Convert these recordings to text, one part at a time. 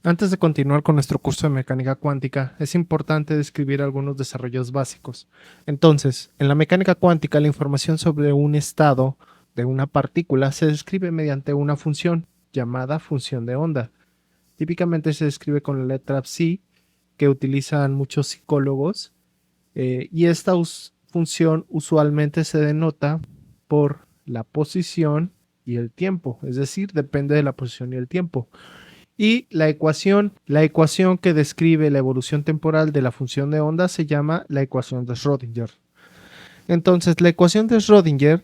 Antes de continuar con nuestro curso de mecánica cuántica, es importante describir algunos desarrollos básicos. Entonces, en la mecánica cuántica, la información sobre un estado de una partícula se describe mediante una función llamada función de onda. Típicamente se describe con la letra psi, que utilizan muchos psicólogos, y esta función usualmente se denota por la posición y el tiempo, es decir, depende de la posición y el tiempo. Y la ecuación que describe la evolución temporal de la función de onda se llama la ecuación de Schrödinger. Entonces, la ecuación de Schrödinger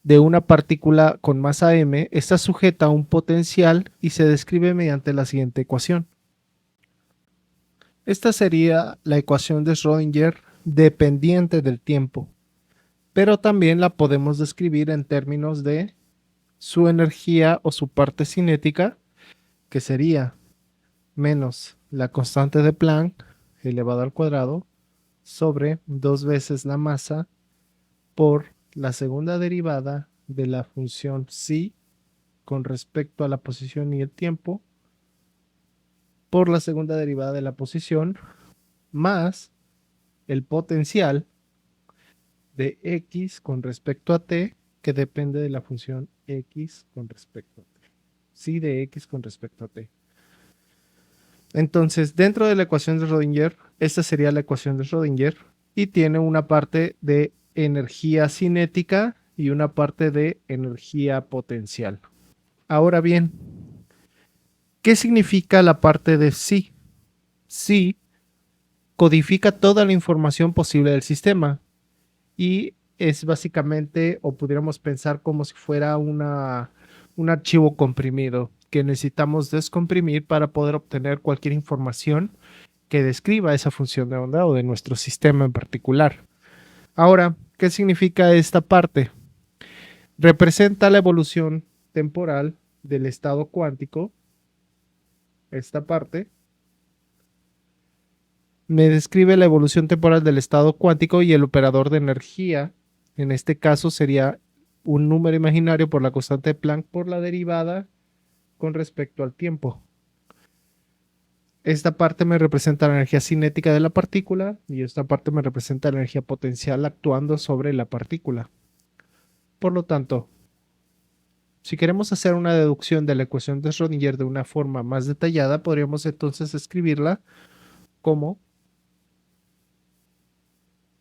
de una partícula con masa m está sujeta a un potencial y se describe mediante la siguiente ecuación. Esta sería la ecuación de Schrödinger dependiente del tiempo, pero también la podemos describir en términos de su energía o su parte cinética, que sería menos la constante de Planck elevado al cuadrado sobre 2 veces la masa por la segunda derivada de la función psi con respecto a la posición y el tiempo por la segunda derivada de la posición más el potencial de x con respecto a t, que depende de la función x con respecto a t. Psi de x con respecto a t. Entonces, dentro de la ecuación de Schrödinger, esta sería la ecuación de Schrödinger y tiene una parte de energía cinética y una parte de energía potencial. Ahora bien, ¿qué significa la parte de psi? Psi codifica toda la información posible del sistema y es básicamente, o pudiéramos pensar como si fuera un archivo comprimido que necesitamos descomprimir para poder obtener cualquier información que describa esa función de onda o de nuestro sistema en particular. Ahora, ¿qué significa esta parte? Representa la evolución temporal del estado cuántico. Esta parte me describe la evolución temporal del estado cuántico y el operador de energía. En este caso sería un número imaginario por la constante de Planck por la derivada con respecto al tiempo. Esta parte me representa la energía cinética de la partícula y esta parte me representa la energía potencial actuando sobre la partícula. Por lo tanto, si queremos hacer una deducción de la ecuación de Schrödinger de una forma más detallada, podríamos entonces escribirla como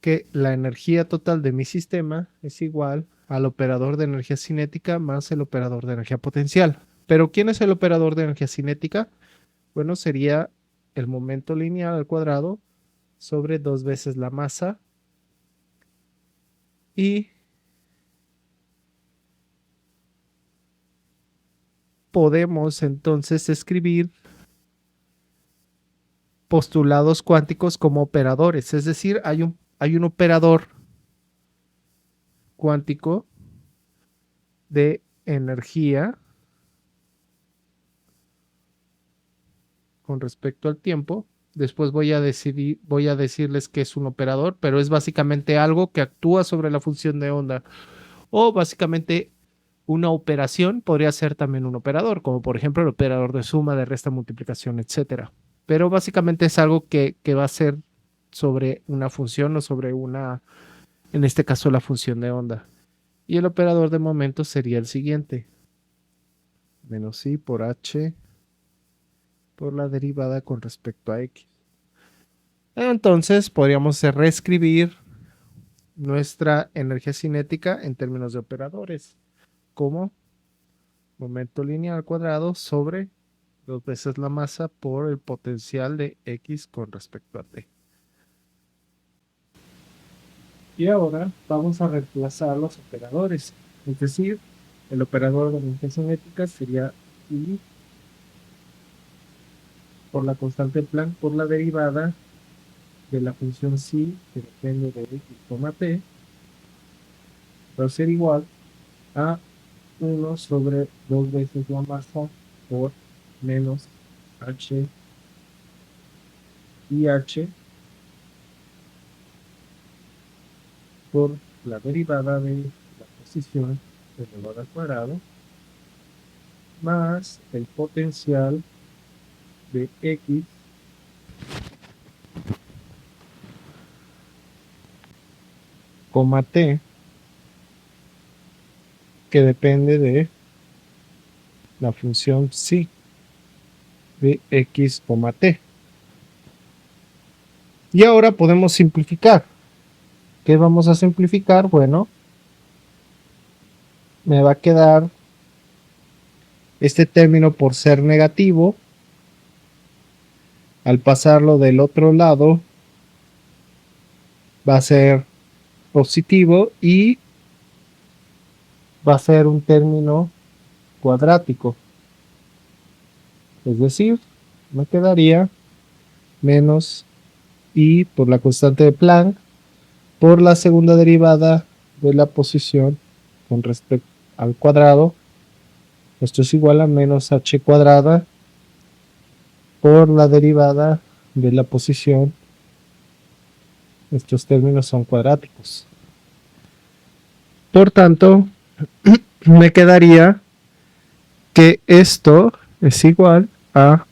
que la energía total de mi sistema es igual al operador de energía cinética más el operador de energía potencial. Pero ¿quién es el operador de energía cinética? Bueno, sería el momento lineal al cuadrado sobre 2 veces la masa y podemos entonces escribir postulados cuánticos como operadores, es decir, hay un operador cuántico de energía con respecto al tiempo. Después voy a decirles que es un operador, pero es básicamente algo que actúa sobre la función de onda. O básicamente una operación podría ser también un operador, como por ejemplo el operador de suma, de resta, multiplicación, etcétera. Pero básicamente es algo que va a ser sobre una función o sobre una, en este caso, la función de onda. Y el operador de momento sería el siguiente. Menos i por h por la derivada con respecto a x. Entonces podríamos reescribir nuestra energía cinética en términos de operadores, como momento lineal al cuadrado sobre 2 veces la masa por el potencial de x con respecto a t. Y ahora vamos a reemplazar los operadores, es decir, el operador de energía cinética sería i por la constante de Planck por la derivada de la función psi que depende de x, t, va a ser igual a 1 sobre 2 veces la masa por menos h y h por la derivada de la posición elevado al cuadrado más el potencial de x coma t, que depende de la función psi de x, t. Y ahora podemos simplificar. ¿Qué vamos a simplificar? Bueno, me va a quedar este término por ser negativo. Al pasarlo del otro lado va a ser positivo y va a ser un término cuadrático. Es decir, me quedaría menos i por la constante de Planck por la segunda derivada de la posición con respecto al cuadrado. Esto es igual a menos h cuadrada por la derivada de la posición. Estos términos son cuadráticos. Por tanto, me quedaría que esto es igual a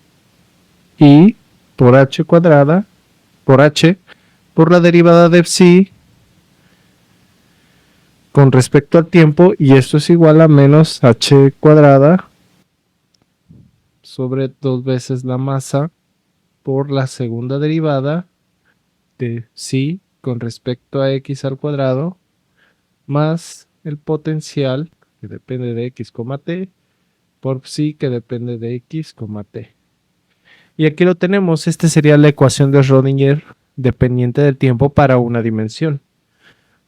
i por h cuadrada por h por la derivada de psi con respecto al tiempo, y esto es igual a menos h cuadrada sobre 2 veces la masa por la segunda derivada de psi con respecto a x al cuadrado más el potencial que depende de x, t por psi que depende de x, t. Y aquí lo tenemos. Esta sería la ecuación de Schrödinger dependiente del tiempo para una dimensión,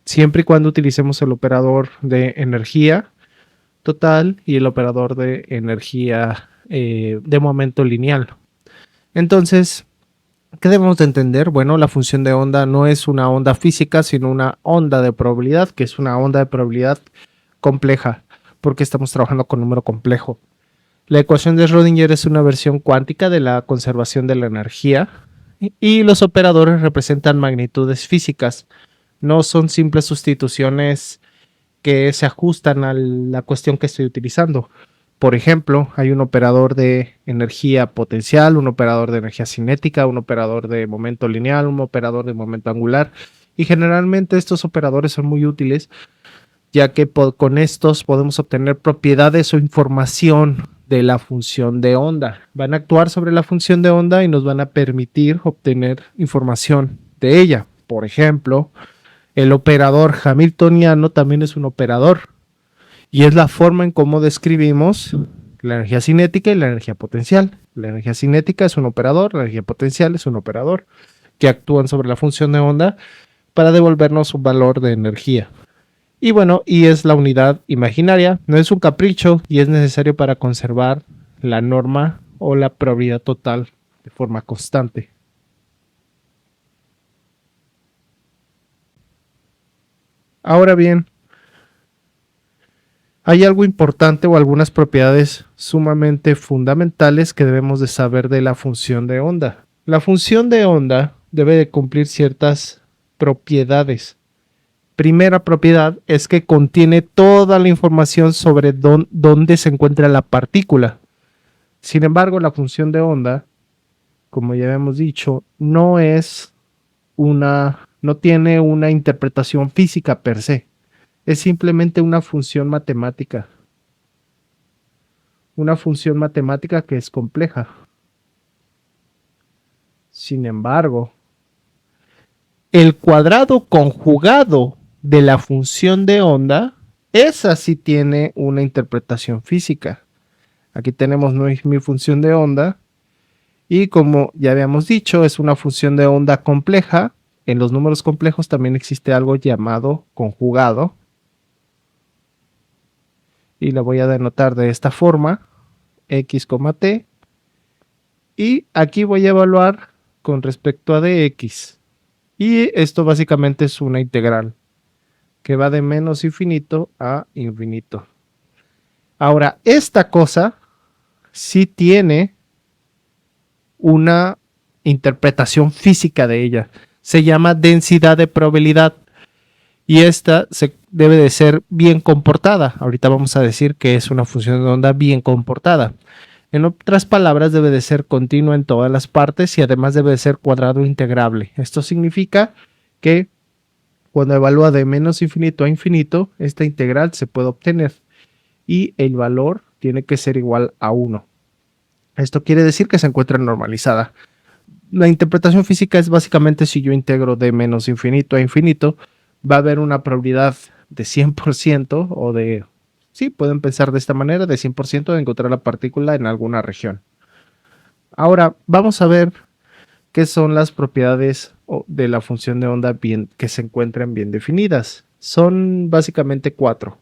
siempre y cuando utilicemos el operador de energía total y el operador de energía de momento lineal. Entonces, ¿qué debemos de entender? Bueno, la función de onda no es una onda física, sino una onda de probabilidad, que es una onda de probabilidad compleja, porque estamos trabajando con número complejo. La ecuación de Schrödinger es una versión cuántica de la conservación de la energía y los operadores representan magnitudes físicas. No son simples sustituciones que se ajustan a la cuestión que estoy utilizando. Por ejemplo, hay un operador de energía potencial, un operador de energía cinética, un operador de momento lineal, un operador de momento angular, y generalmente estos operadores son muy útiles, ya que con estos podemos obtener propiedades o información de la función de onda. Van a actuar sobre la función de onda y nos van a permitir obtener información de ella. Por ejemplo, el operador hamiltoniano también es un operador, y es la forma en cómo describimos la energía cinética y la energía potencial. La energía cinética es un operador, la energía potencial es un operador que actúan sobre la función de onda para devolvernos un valor de energía. Y bueno, y es la unidad imaginaria, no es un capricho y es necesario para conservar la norma o la probabilidad total de forma constante. Ahora bien, hay algo importante o algunas propiedades sumamente fundamentales que debemos de saber de la función de onda. La función de onda debe de cumplir ciertas propiedades. Primera propiedad es que contiene toda la información sobre dónde se encuentra la partícula. Sin embargo, la función de onda, como ya habíamos dicho, no tiene una interpretación física per se. Es simplemente una función matemática. Una función matemática que es compleja. Sin embargo, el cuadrado conjugado de la función de onda, esa sí tiene una interpretación física. Aquí tenemos mi función de onda y, como ya habíamos dicho, es una función de onda compleja. En los números complejos también existe algo llamado conjugado, y la voy a denotar de esta forma: x, t, y aquí voy a evaluar con respecto a dx, y esto básicamente es una integral que va de menos infinito a infinito. Ahora, esta cosa sí tiene una interpretación física de ella. Se llama densidad de probabilidad, y esta debe de ser bien comportada. Ahorita vamos a decir que es una función de onda bien comportada. En otras palabras, debe de ser continua en todas las partes y además debe de ser cuadrado integrable. Esto significa que cuando evalúa de menos infinito a infinito, esta integral se puede obtener y el valor tiene que ser igual a 1. Esto quiere decir que se encuentra normalizada. La interpretación física es básicamente si yo integro de menos infinito a infinito, va a haber una probabilidad de 100% o de, sí, pueden pensar de esta manera, de 100% de encontrar la partícula en alguna región. Ahora, vamos a ver qué son las propiedades de la función de onda que se encuentran bien definidas. Son básicamente 4.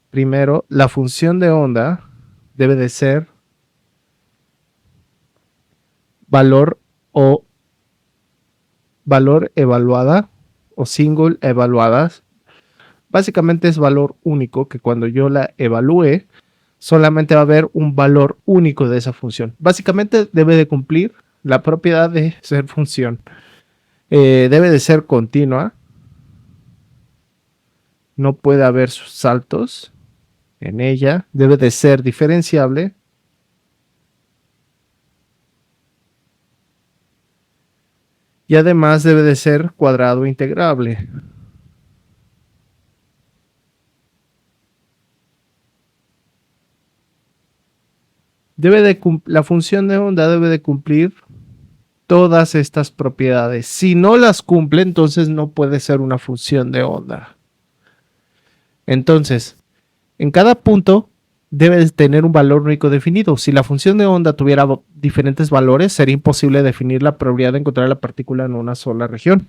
Primero, la función de onda debe de ser valor evaluada o single evaluadas. Básicamente es valor único que cuando yo la evalúe solamente va a haber un valor único de esa función. Básicamente debe de cumplir la propiedad de ser función. Debe de ser continua. No puede haber saltos en ella. Debe de ser diferenciable. Y además debe de ser cuadrado integrable. La función de onda debe de cumplir todas estas propiedades. Si no las cumple, entonces no puede ser una función de onda. Entonces, en cada punto debe tener un valor único definido. Si la función de onda tuviera diferentes valores, sería imposible definir la probabilidad de encontrar la partícula en una sola región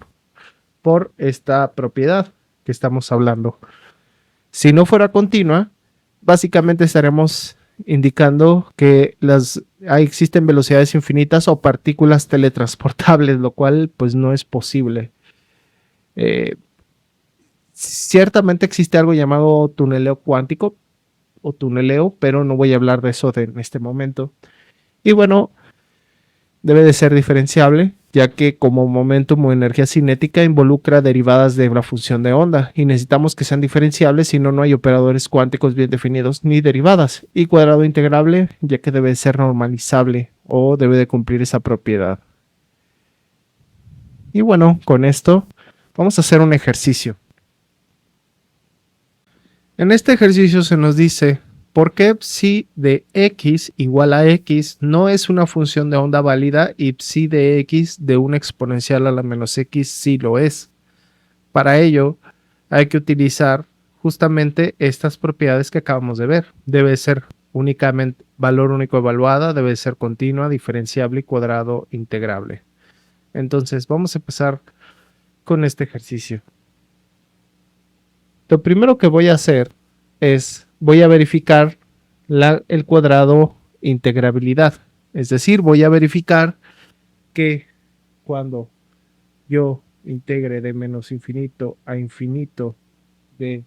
por esta propiedad que estamos hablando. Si no fuera continua, básicamente estaremos indicando que existen velocidades infinitas o partículas teletransportables, lo cual pues no es posible. Ciertamente existe algo llamado tuneleo cuántico o tuneleo, pero no voy a hablar de eso en este momento. Y bueno, debe de ser diferenciable, ya que como momentum o energía cinética involucra derivadas de la función de onda y necesitamos que sean diferenciables, si no, no hay operadores cuánticos bien definidos ni derivadas. Y cuadrado integrable, ya que debe ser normalizable o debe de cumplir esa propiedad. Y bueno, con esto vamos a hacer un ejercicio. En este ejercicio se nos dice por qué psi de x igual a x no es una función de onda válida y psi de x de una exponencial a la menos x sí lo es. Para ello hay que utilizar justamente estas propiedades que acabamos de ver. Debe ser únicamente valor único evaluada, debe ser continua, diferenciable y cuadrado integrable. Entonces vamos a empezar con este ejercicio. Lo primero que voy a hacer es, voy a verificar el cuadrado integrabilidad. Es decir, voy a verificar que cuando yo integre de menos infinito a infinito de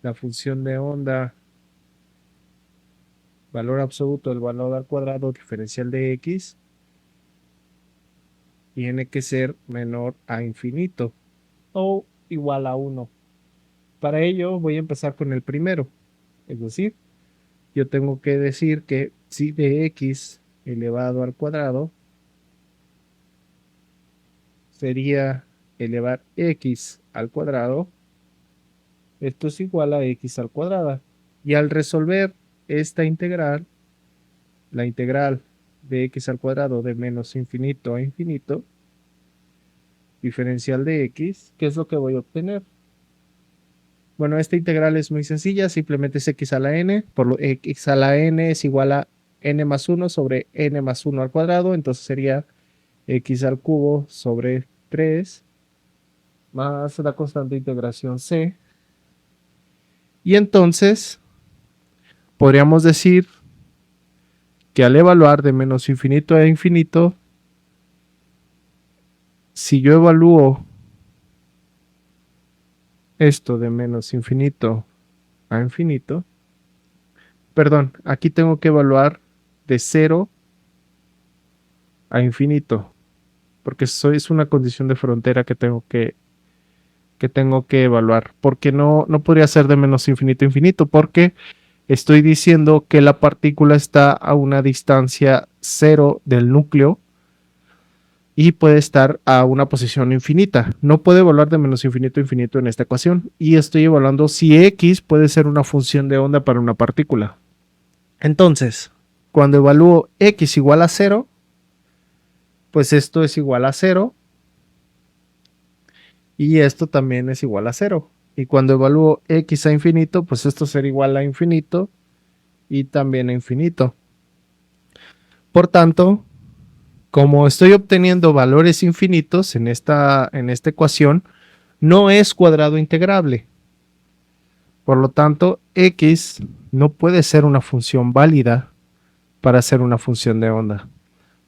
la función de onda valor absoluto del valor al cuadrado diferencial de x tiene que ser menor a infinito o igual a 1. Para ello voy a empezar con el primero, es decir, yo tengo que decir que psi de x elevado al cuadrado sería elevar x al cuadrado. Esto es igual a x al cuadrado. Y al resolver esta integral, la integral de x al cuadrado de menos infinito a infinito, diferencial de x, ¿qué es lo que voy a obtener? Bueno, esta integral es muy sencilla, simplemente es x a la n, por lo x a la n es igual a n más 1 sobre n más 1 al cuadrado, entonces sería x al cubo sobre 3 más la constante de integración c. Y entonces podríamos decir que al evaluar de menos infinito a infinito, si yo evalúo esto de menos infinito a infinito, perdón, aquí tengo que evaluar de 0 a infinito, porque eso es una condición de frontera que tengo que evaluar, porque no podría ser de menos infinito a infinito, porque estoy diciendo que la partícula está a una distancia cero del núcleo y puede estar a una posición infinita. No puede volar de menos infinito a infinito en esta ecuación. Y estoy evaluando si x puede ser una función de onda para una partícula. Entonces, cuando evalúo x igual a 0, pues esto es igual a 0 y esto también es igual a 0. Y cuando evalúo x a infinito, pues esto será igual a infinito y también a infinito. Por tanto, como estoy obteniendo valores infinitos en esta ecuación, no es cuadrado integrable. Por lo tanto, x no puede ser una función válida para ser una función de onda.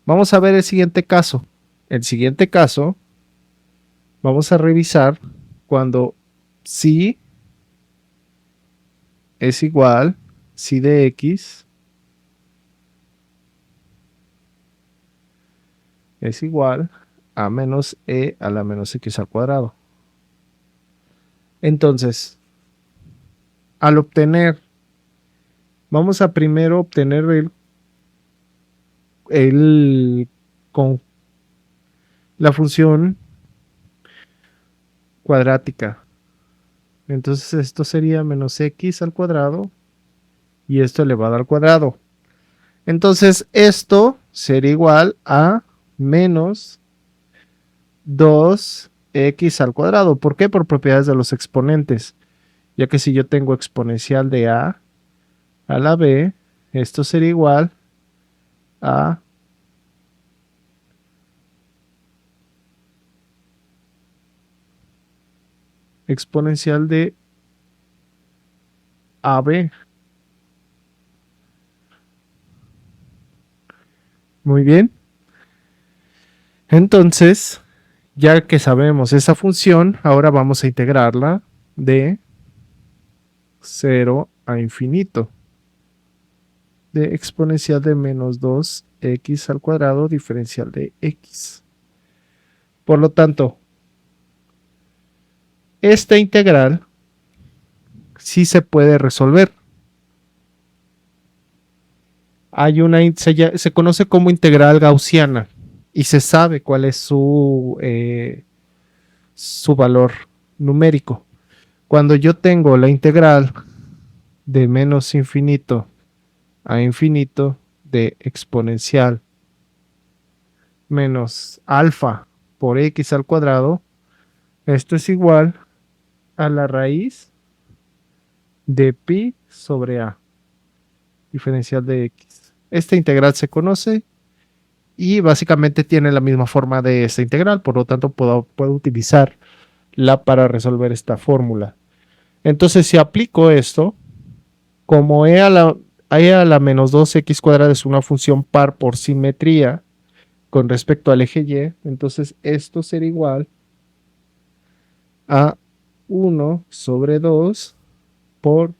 Vamos a ver el siguiente caso. El siguiente caso, vamos a revisar cuando psi es igual, psi de x es igual a menos e a la menos x al cuadrado. Entonces, al obtener, vamos a primero obtener con la función cuadrática. Entonces esto sería menos x al cuadrado y esto elevado al cuadrado. Entonces esto sería igual a menos 2x al cuadrado. ¿Por qué? Por propiedades de los exponentes. Ya que si yo tengo exponencial de a la b, esto sería igual a exponencial de ab. Muy bien. Entonces, ya que sabemos esa función, ahora vamos a integrarla de 0 a infinito. De exponencial de menos 2x al cuadrado diferencial de x. Por lo tanto, esta integral sí se puede resolver. Se conoce como integral gaussiana y se sabe cuál es su valor numérico. Cuando yo tengo la integral de menos infinito a infinito de exponencial menos alfa por x al cuadrado, esto es igual a la raíz de pi sobre a, diferencial de x. Esta integral se conoce y básicamente tiene la misma forma de esta integral, por lo tanto puedo utilizarla para resolver esta fórmula. Entonces si aplico esto, como e a la menos 2x cuadrada es una función par por simetría con respecto al eje y, entonces esto será igual a 1 sobre 2 por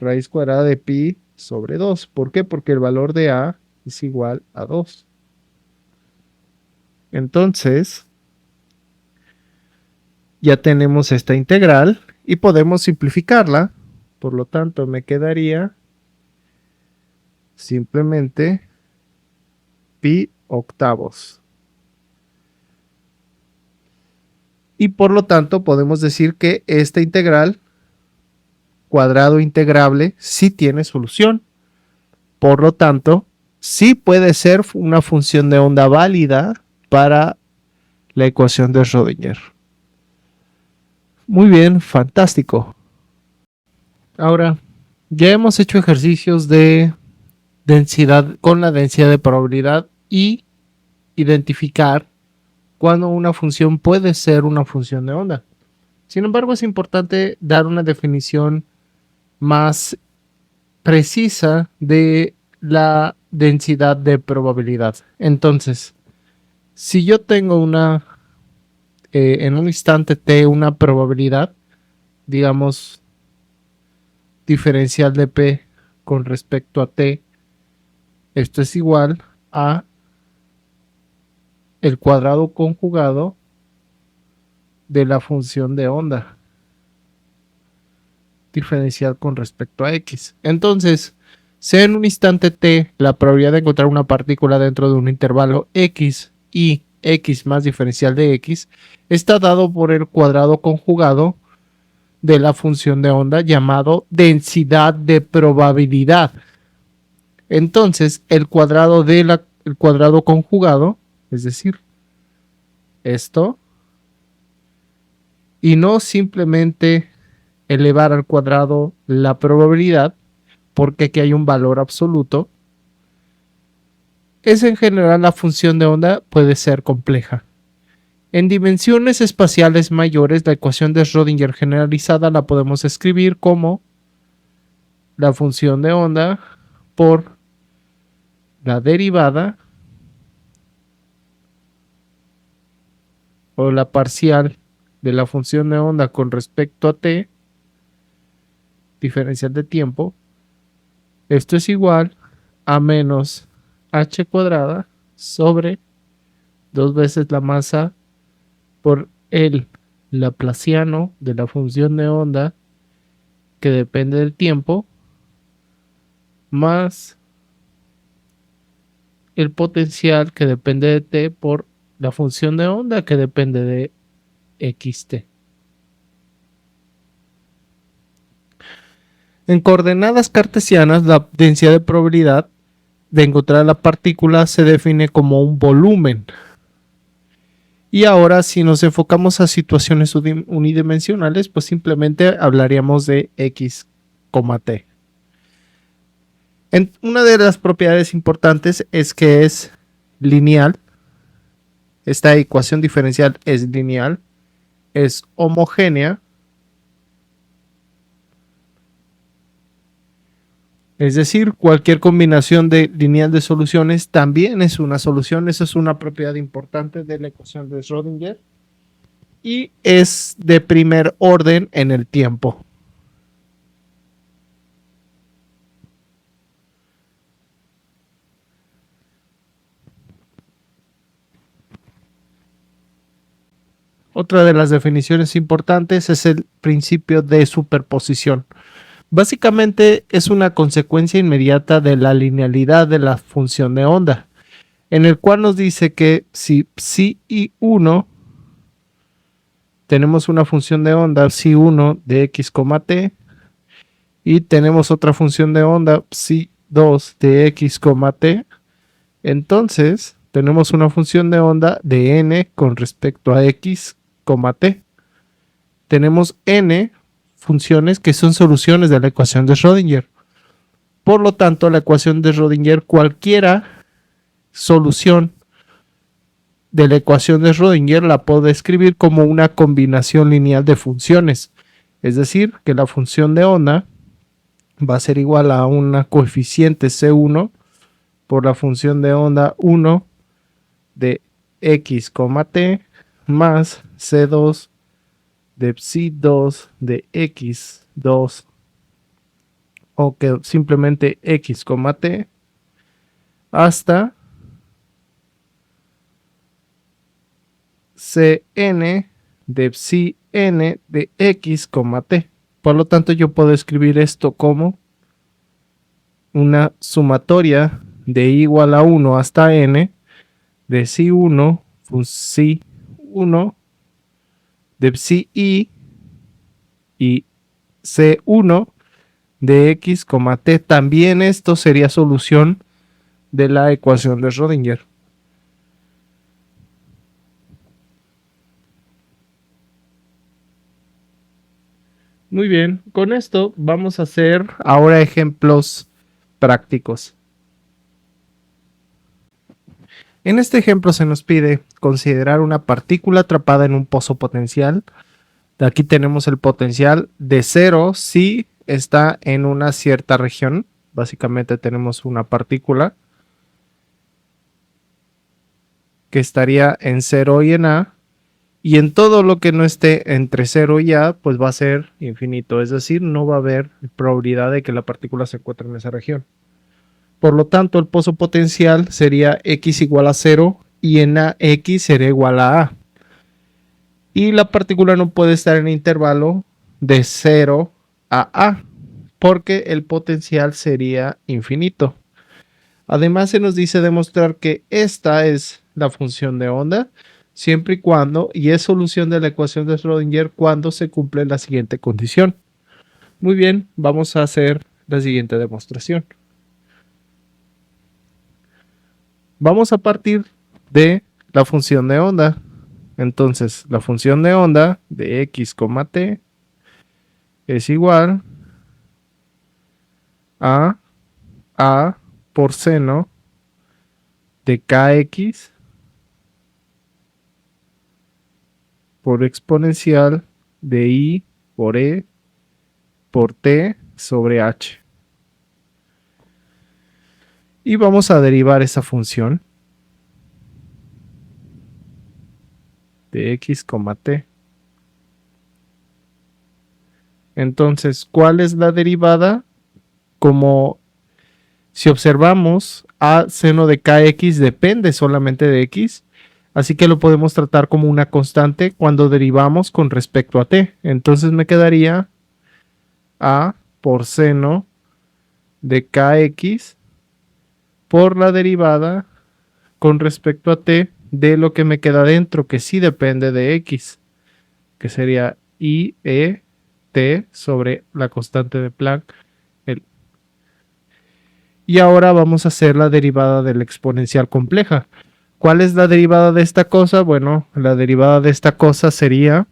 raíz cuadrada de pi sobre 2. ¿Por qué? Porque el valor de a es igual a 2. Entonces, ya tenemos esta integral y podemos simplificarla. Por lo tanto, me quedaría simplemente pi octavos. Y por lo tanto, podemos decir que esta integral, cuadrado integrable, sí tiene solución. Por lo tanto, sí puede ser una función de onda válida para la ecuación de Schrödinger. Muy bien, fantástico. Ahora, ya hemos hecho ejercicios de densidad con la densidad de probabilidad y identificar cuándo una función puede ser una función de onda. Sin embargo, es importante dar una definición más precisa de la densidad de probabilidad. Entonces, si yo tengo en un instante t una probabilidad, digamos, diferencial de p con respecto a t, esto es igual a el cuadrado conjugado de la función de onda. diferencial con respecto a x. Entonces, sea en un instante t la probabilidad de encontrar una partícula dentro de un intervalo x y x más diferencial de x está dado por el cuadrado conjugado de la función de onda llamado densidad de probabilidad. Entonces, el cuadrado conjugado, es decir, esto, y no simplemente elevar al cuadrado la probabilidad, porque aquí hay un valor absoluto, es en general la función de onda puede ser compleja. En dimensiones espaciales mayores, la ecuación de Schrödinger generalizada la podemos escribir como la función de onda por la derivada o la parcial de la función de onda con respecto a t, diferencial de tiempo. Esto es igual a menos h cuadrada sobre 2 veces la masa por el laplaciano de la función de onda que depende del tiempo más el potencial que depende de t por la función de onda que depende de xt. En coordenadas cartesianas, la densidad de probabilidad de encontrar la partícula se define como un volumen. Y ahora, si nos enfocamos a situaciones unidimensionales, pues simplemente hablaríamos de x, t. Una de las propiedades importantes es que es lineal. Esta ecuación diferencial es lineal, es homogénea. Es decir, cualquier combinación de lineal de soluciones también es una solución. Esa es una propiedad importante de la ecuación de Schrödinger. Y es de primer orden en el tiempo. Otra de las definiciones importantes es el principio de superposición. Básicamente es una consecuencia inmediata de la linealidad de la función de onda, en el cual nos dice que si psi y 1 tenemos una función de onda psi1 de x, t y tenemos otra función de onda psi2 de x, t, entonces tenemos una función de onda de n con respecto a x, t. Tenemos n funciones que son soluciones de la ecuación de Schrödinger. Por lo tanto, la ecuación de Schrödinger, cualquiera solución de la ecuación de Schrödinger la puedo escribir como una combinación lineal de funciones. Es decir, que la función de onda va a ser igual a una coeficiente C1 por la función de onda 1 de x, t más C2 de psi2 de x2 o que simplemente x, t hasta cn de psi n de x, t. Por lo tanto, yo puedo escribir esto como una sumatoria de igual a 1 hasta n de psi1 psi1 de psi y c1 de x, t. También esto sería solución de la ecuación de Schrödinger. Muy bien, con esto vamos a hacer ahora ejemplos prácticos. En este ejemplo se nos pide considerar una partícula atrapada en un pozo potencial. Aquí tenemos el potencial de 0 si está en una cierta región. Básicamente tenemos una partícula que estaría en 0 y en A. Y en todo lo que no esté entre 0 y A, pues va a ser infinito. Es decir, no va a haber probabilidad de que la partícula se encuentre en esa región. Por lo tanto, el pozo potencial sería x igual a 0 y en AX sería igual a A. Y la partícula no puede estar en el intervalo de 0 a A, porque el potencial sería infinito. Además, se nos dice demostrar que esta es la función de onda siempre y cuando, y es solución de la ecuación de Schrödinger cuando se cumple la siguiente condición. Muy bien, vamos a hacer la siguiente demostración. Vamos a partir de la función de onda. Entonces, la función de onda de x, t es igual a por seno de kx por exponencial de i por e por t sobre h. Y vamos a derivar esa función de x, t. Entonces, ¿cuál es la derivada? Como si observamos, a seno de kx depende solamente de x, así que lo podemos tratar como una constante cuando derivamos con respecto a t. Entonces me quedaría a por seno de kx por la derivada con respecto a t de lo que me queda dentro, que sí depende de x, que sería i e t sobre la constante de Planck. Y ahora vamos a hacer la derivada de la exponencial compleja. ¿Cuál es la derivada de esta cosa? Bueno, la derivada de esta cosa sería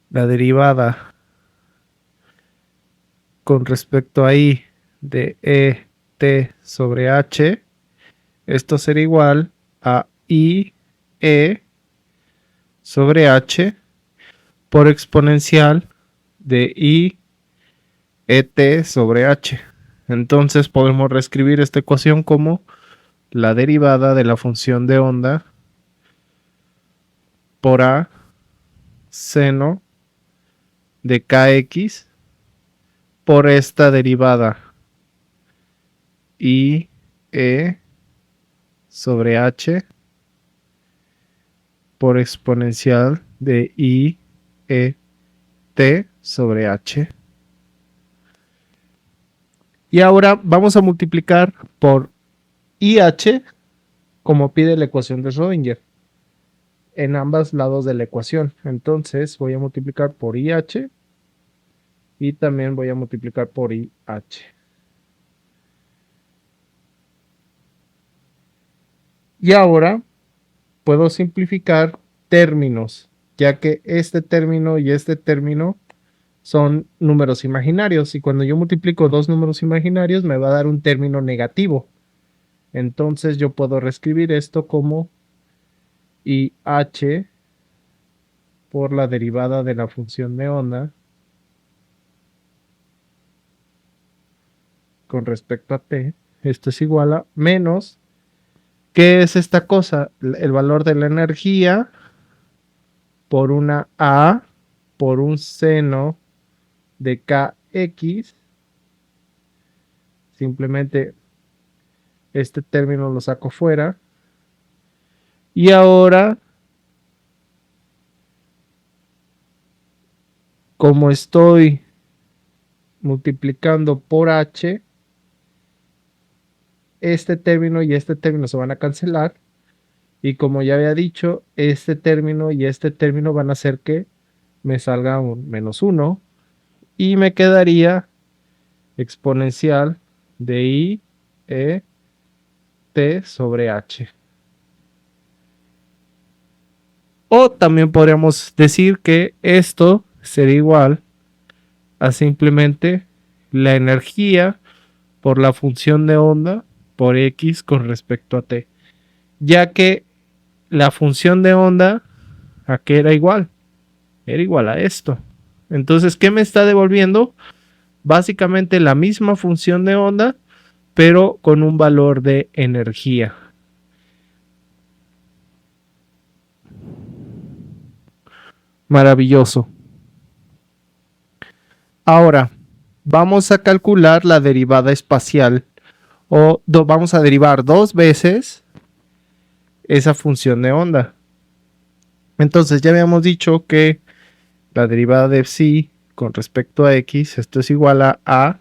la derivada con respecto a i de e t sobre h. Esto será igual a i e sobre h por exponencial de i e t sobre h. Entonces podemos reescribir esta ecuación como la derivada de la función de onda por a seno de kx por esta derivada i e sobre h por exponencial de i e t sobre h. Y ahora vamos a multiplicar por IH como pide la ecuación de Schrödinger en ambos lados de la ecuación. Entonces voy a multiplicar por IH y también voy a multiplicar por IH. Y ahora puedo simplificar términos, ya que este término y este término son números imaginarios, y cuando yo multiplico dos números imaginarios me va a dar un término negativo. Entonces yo puedo reescribir esto como IH por la derivada de la función de onda con respecto a t. Esto es igual a menos, ¿qué es esta cosa? El valor de la energía por una a por un seno de kx. Simplemente este término lo saco fuera. Y ahora, como estoy multiplicando por h, este término y este término se van a cancelar. Y como ya había dicho, este término y este término van a hacer que me salga un menos 1. Y me quedaría exponencial de i e t sobre h. O también podríamos decir que esto sería igual a simplemente la energía por la función de onda por x con respecto a t, ya que la función de onda a qué era igual a esto. Entonces, ¿qué me está devolviendo? Básicamente la misma función de onda, pero con un valor de energía. Maravilloso. Ahora, vamos a calcular la derivada espacial, o vamos a derivar dos veces esa función de onda. Entonces ya habíamos dicho que la derivada de psi con respecto a x, esto es igual a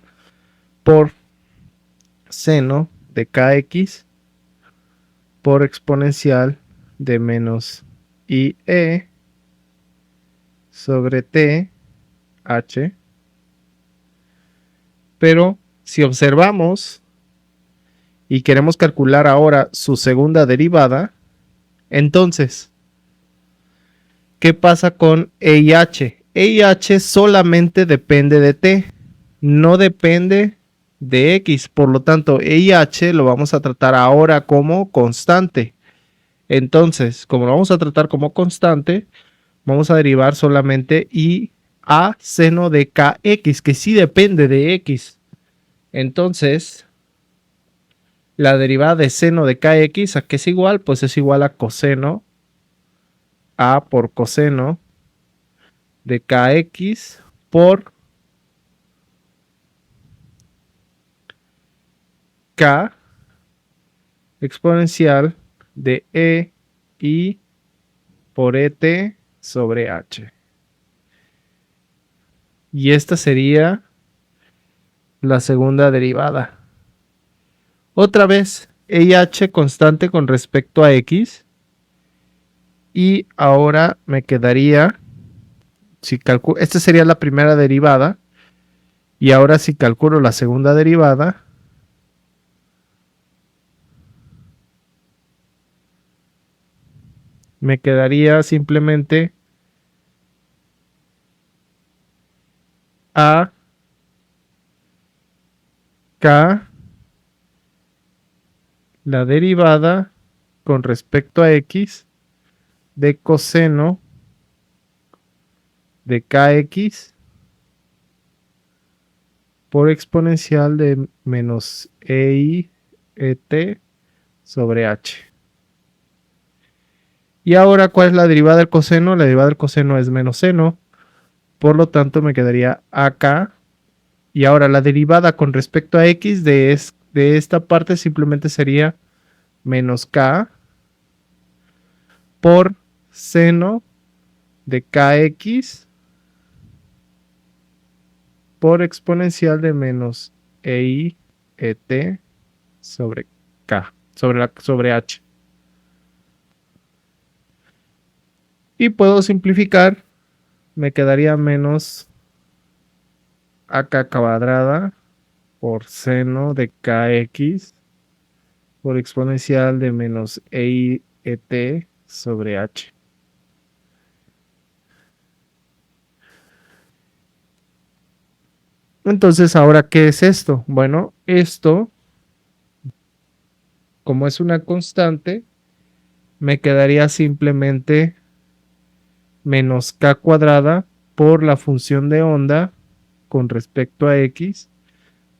por seno de kx por exponencial de menos IE sobre t h. Pero si observamos y queremos calcular ahora su segunda derivada, entonces, ¿qué pasa con E y H? E y H solamente depende de t, no depende de x. Por lo tanto, E y H lo vamos a tratar ahora como constante. Entonces, como lo vamos a tratar como constante, vamos a derivar solamente I a seno de kx, que sí depende de x. Entonces, la derivada de seno de kx, ¿a qué es igual? Pues es igual a coseno a por coseno de kx por k exponencial de e y por et sobre h. Y esta sería la segunda derivada. Otra vez, e y h constante con respecto a x. Y ahora me quedaría, si calculo, esta sería la primera derivada. Y ahora si calculo la segunda derivada, me quedaría simplemente a k la derivada con respecto a x de coseno de kx por exponencial de menos ei et sobre h. Y ahora, ¿cuál es la derivada del coseno? La derivada del coseno es menos seno, por lo tanto me quedaría acá. Y ahora la derivada con respecto a x de esta parte simplemente sería menos k por seno de kx por exponencial de menos ei et sobre k, sobre h. Y puedo simplificar, me quedaría menos ak cuadrada por seno de kx por exponencial de menos ei et sobre h. Entonces, ¿ahora qué es esto? Bueno, esto, como es una constante, me quedaría simplemente menos k cuadrada por la función de onda con respecto a x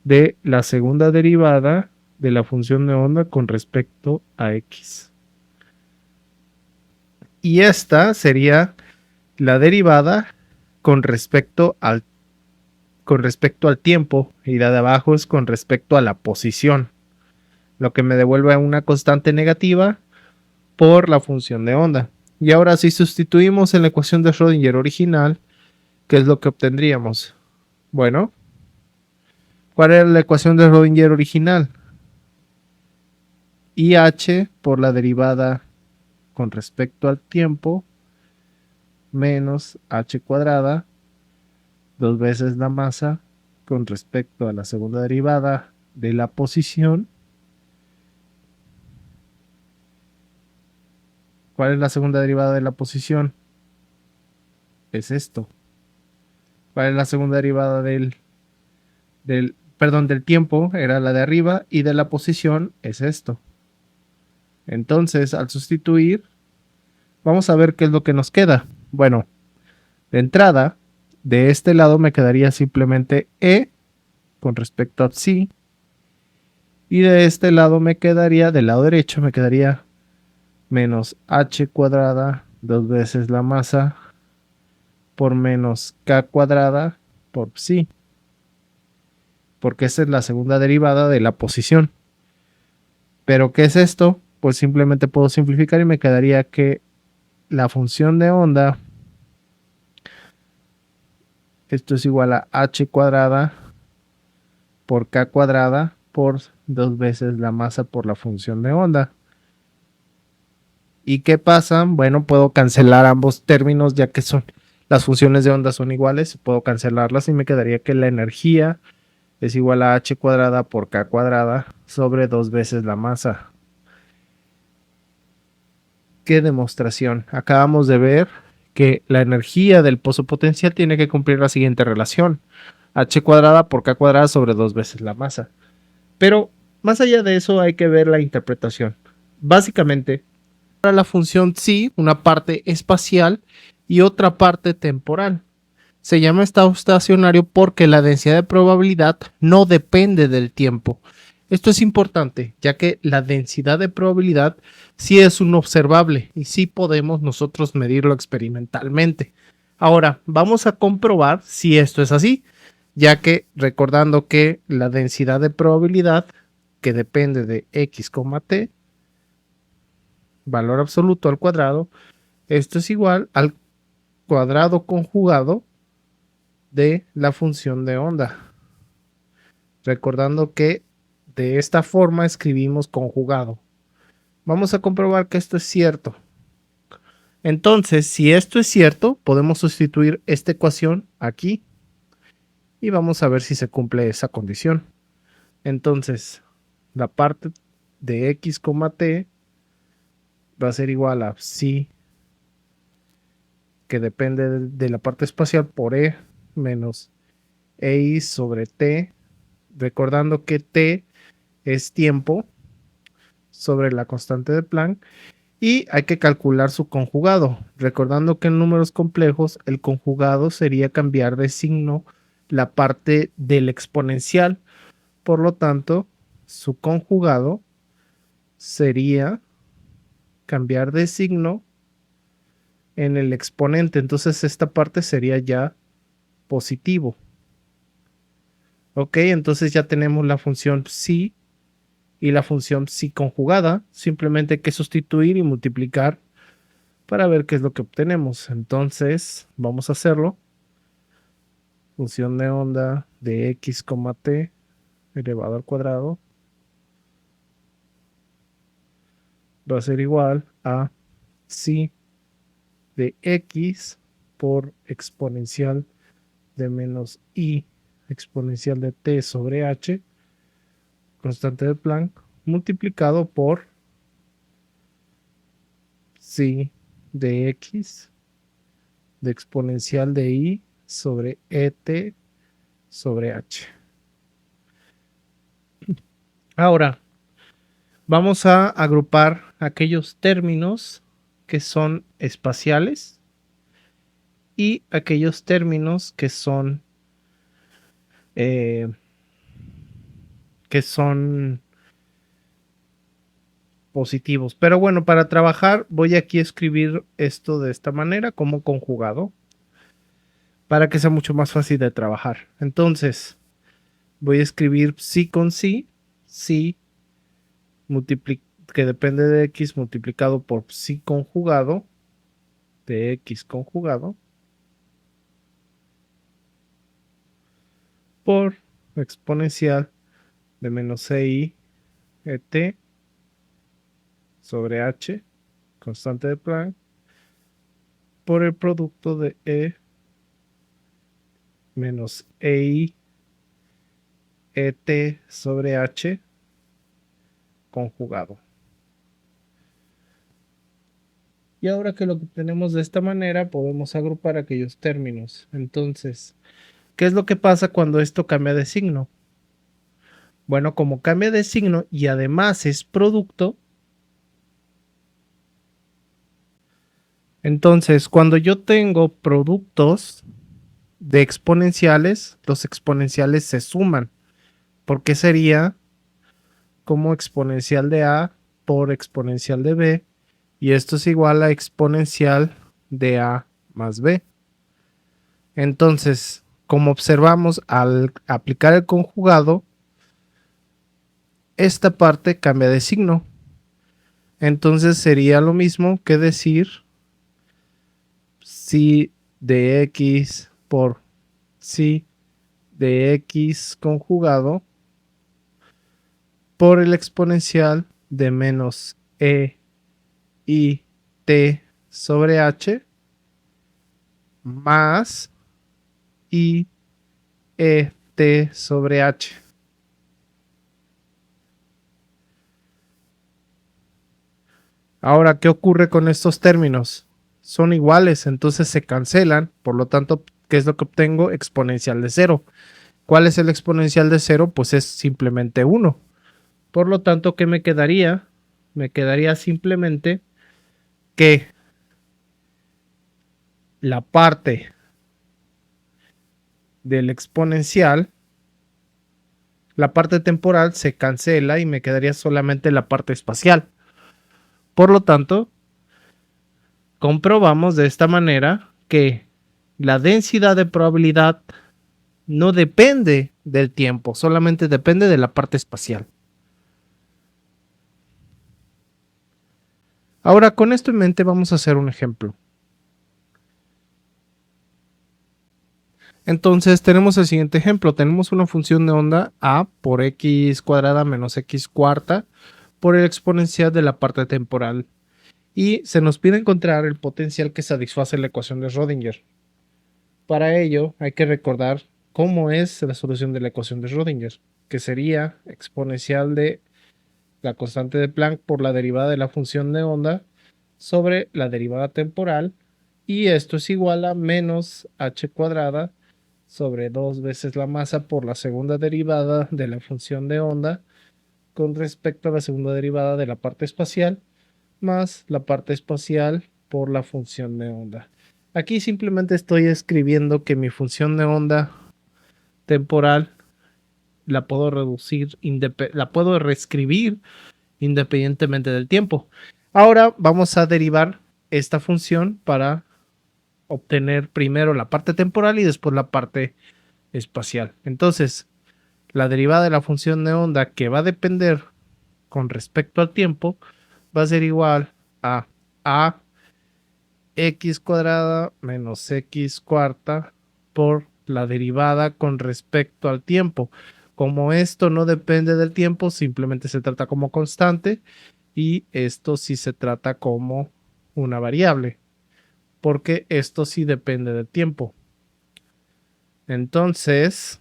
de la segunda derivada de la función de onda con respecto a x. Y esta sería la derivada con respecto al tiempo, y la de abajo es con respecto a la posición, lo que me devuelve una constante negativa por la función de onda. Y ahora si sustituimos en la ecuación de Schrödinger original, ¿qué es lo que obtendríamos? Bueno, ¿cuál era la ecuación de Schrödinger original? IH por la derivada con respecto al tiempo menos h cuadrada, dos veces la masa con respecto a la segunda derivada de la posición. ¿Cuál es la segunda derivada de la posición? Es esto. ¿Cuál es la segunda derivada del tiempo? Era la de arriba, y de la posición es esto. Entonces, al sustituir, vamos a ver qué es lo que nos queda. Bueno, de entrada, de este lado me quedaría simplemente e con respecto a psi, y de este lado me quedaría, del lado derecho me quedaría menos h cuadrada, dos veces la masa, por menos k cuadrada por psi, porque esa es la segunda derivada de la posición. ¿Pero qué es esto? Pues simplemente puedo simplificar y me quedaría que la función de onda Esto es igual a h cuadrada por k cuadrada por 2 veces la masa por la función de onda. ¿Y qué pasa? Bueno, puedo cancelar ambos términos ya que las funciones de onda son iguales. Puedo cancelarlas y me quedaría que la energía es igual a h cuadrada por k cuadrada sobre 2 veces la masa. ¿Qué demostración? Acabamos de ver que la energía del pozo potencial tiene que cumplir la siguiente relación: h cuadrada por k cuadrada sobre 2 veces la masa. Pero más allá de eso hay que ver la interpretación. Básicamente, para la función psi, una parte espacial y otra parte temporal. Se llama estado estacionario porque la densidad de probabilidad no depende del tiempo. Esto es importante, ya que la densidad de probabilidad sí es un observable y sí podemos nosotros medirlo experimentalmente. Ahora, vamos a comprobar si esto es así, ya que recordando que la densidad de probabilidad, que depende de x, t, valor absoluto al cuadrado, esto es igual al cuadrado conjugado de la función de onda. Recordando que de esta forma escribimos conjugado. Vamos a comprobar que esto es cierto. Entonces, si esto es cierto, podemos sustituir esta ecuación aquí y vamos a ver si se cumple esa condición. Entonces, la parte de x, t va a ser igual a psi, que depende de la parte espacial, por e menos ei sobre t, recordando que t es tiempo sobre la constante de Planck, y hay que calcular su conjugado, recordando que en números complejos el conjugado sería cambiar de signo la parte del exponencial. Por lo tanto, su conjugado sería cambiar de signo en el exponente. Entonces esta parte sería ya positivo. Ok, entonces ya tenemos la función psi y la función psi conjugada. Simplemente hay que sustituir y multiplicar para ver qué es lo que obtenemos. Entonces vamos a hacerlo. Función de onda de x, t elevado al cuadrado va a ser igual a psi de x por exponencial de menos i exponencial de t sobre h, constante de Planck, multiplicado por psi de x de exponencial de i sobre et sobre h. Ahora, vamos a agrupar aquellos términos que son espaciales y aquellos términos que son positivos. Pero bueno, para trabajar voy aquí a escribir esto de esta manera como conjugado para que sea mucho más fácil de trabajar. Entonces voy a escribir psi con psi, psi que depende de x multiplicado por psi conjugado de x conjugado por exponencial de menos ei et sobre h, constante de Planck, por el producto de e menos ei et sobre h conjugado. Y ahora que lo tenemos de esta manera, podemos agrupar aquellos términos. Entonces, ¿qué es lo que pasa cuando esto cambia de signo? Bueno, como cambia de signo y además es producto, entonces cuando yo tengo productos de exponenciales, los exponenciales se suman, porque sería como exponencial de a por exponencial de b, y esto es igual a exponencial de a más b. Entonces, como observamos al aplicar el conjugado, esta parte cambia de signo. Entonces sería lo mismo que decir psi de x por psi de x conjugado por el exponencial de menos e i t sobre h más i e t sobre h. Ahora, ¿qué ocurre con estos términos? Son iguales, entonces se cancelan, por lo tanto, ¿qué es lo que obtengo? Exponencial de 0. ¿Cuál es el exponencial de 0? Pues es simplemente 1. Por lo tanto, ¿qué me quedaría? Me quedaría simplemente que la parte del exponencial, la parte temporal se cancela y me quedaría solamente la parte espacial. Por lo tanto, comprobamos de esta manera que la densidad de probabilidad no depende del tiempo, solamente depende de la parte espacial. Ahora, con esto en mente, vamos a hacer un ejemplo. Entonces, tenemos el siguiente ejemplo. Tenemos una función de onda a por x cuadrada menos x cuarta por el exponencial de la parte temporal. Y se nos pide encontrar el potencial que satisface la ecuación de Schrödinger. Para ello, hay que recordar cómo es la solución de la ecuación de Schrödinger, que sería exponencial de la constante de Planck por la derivada de la función de onda sobre la derivada temporal, y esto es igual a menos h cuadrada sobre 2 veces la masa por la segunda derivada de la función de onda con respecto a la segunda derivada de la parte espacial más la parte espacial por la función de onda. Aquí simplemente estoy escribiendo que mi función de onda temporal la puedo reescribir independientemente del tiempo. Ahora vamos a derivar esta función para obtener primero la parte temporal y después la parte espacial. Entonces, la derivada de la función de onda que va a depender con respecto al tiempo va a ser igual a x cuadrada menos x cuarta por la derivada con respecto al tiempo. Como esto no depende del tiempo, simplemente se trata como constante, y esto sí se trata como una variable, porque esto sí depende del tiempo. Entonces,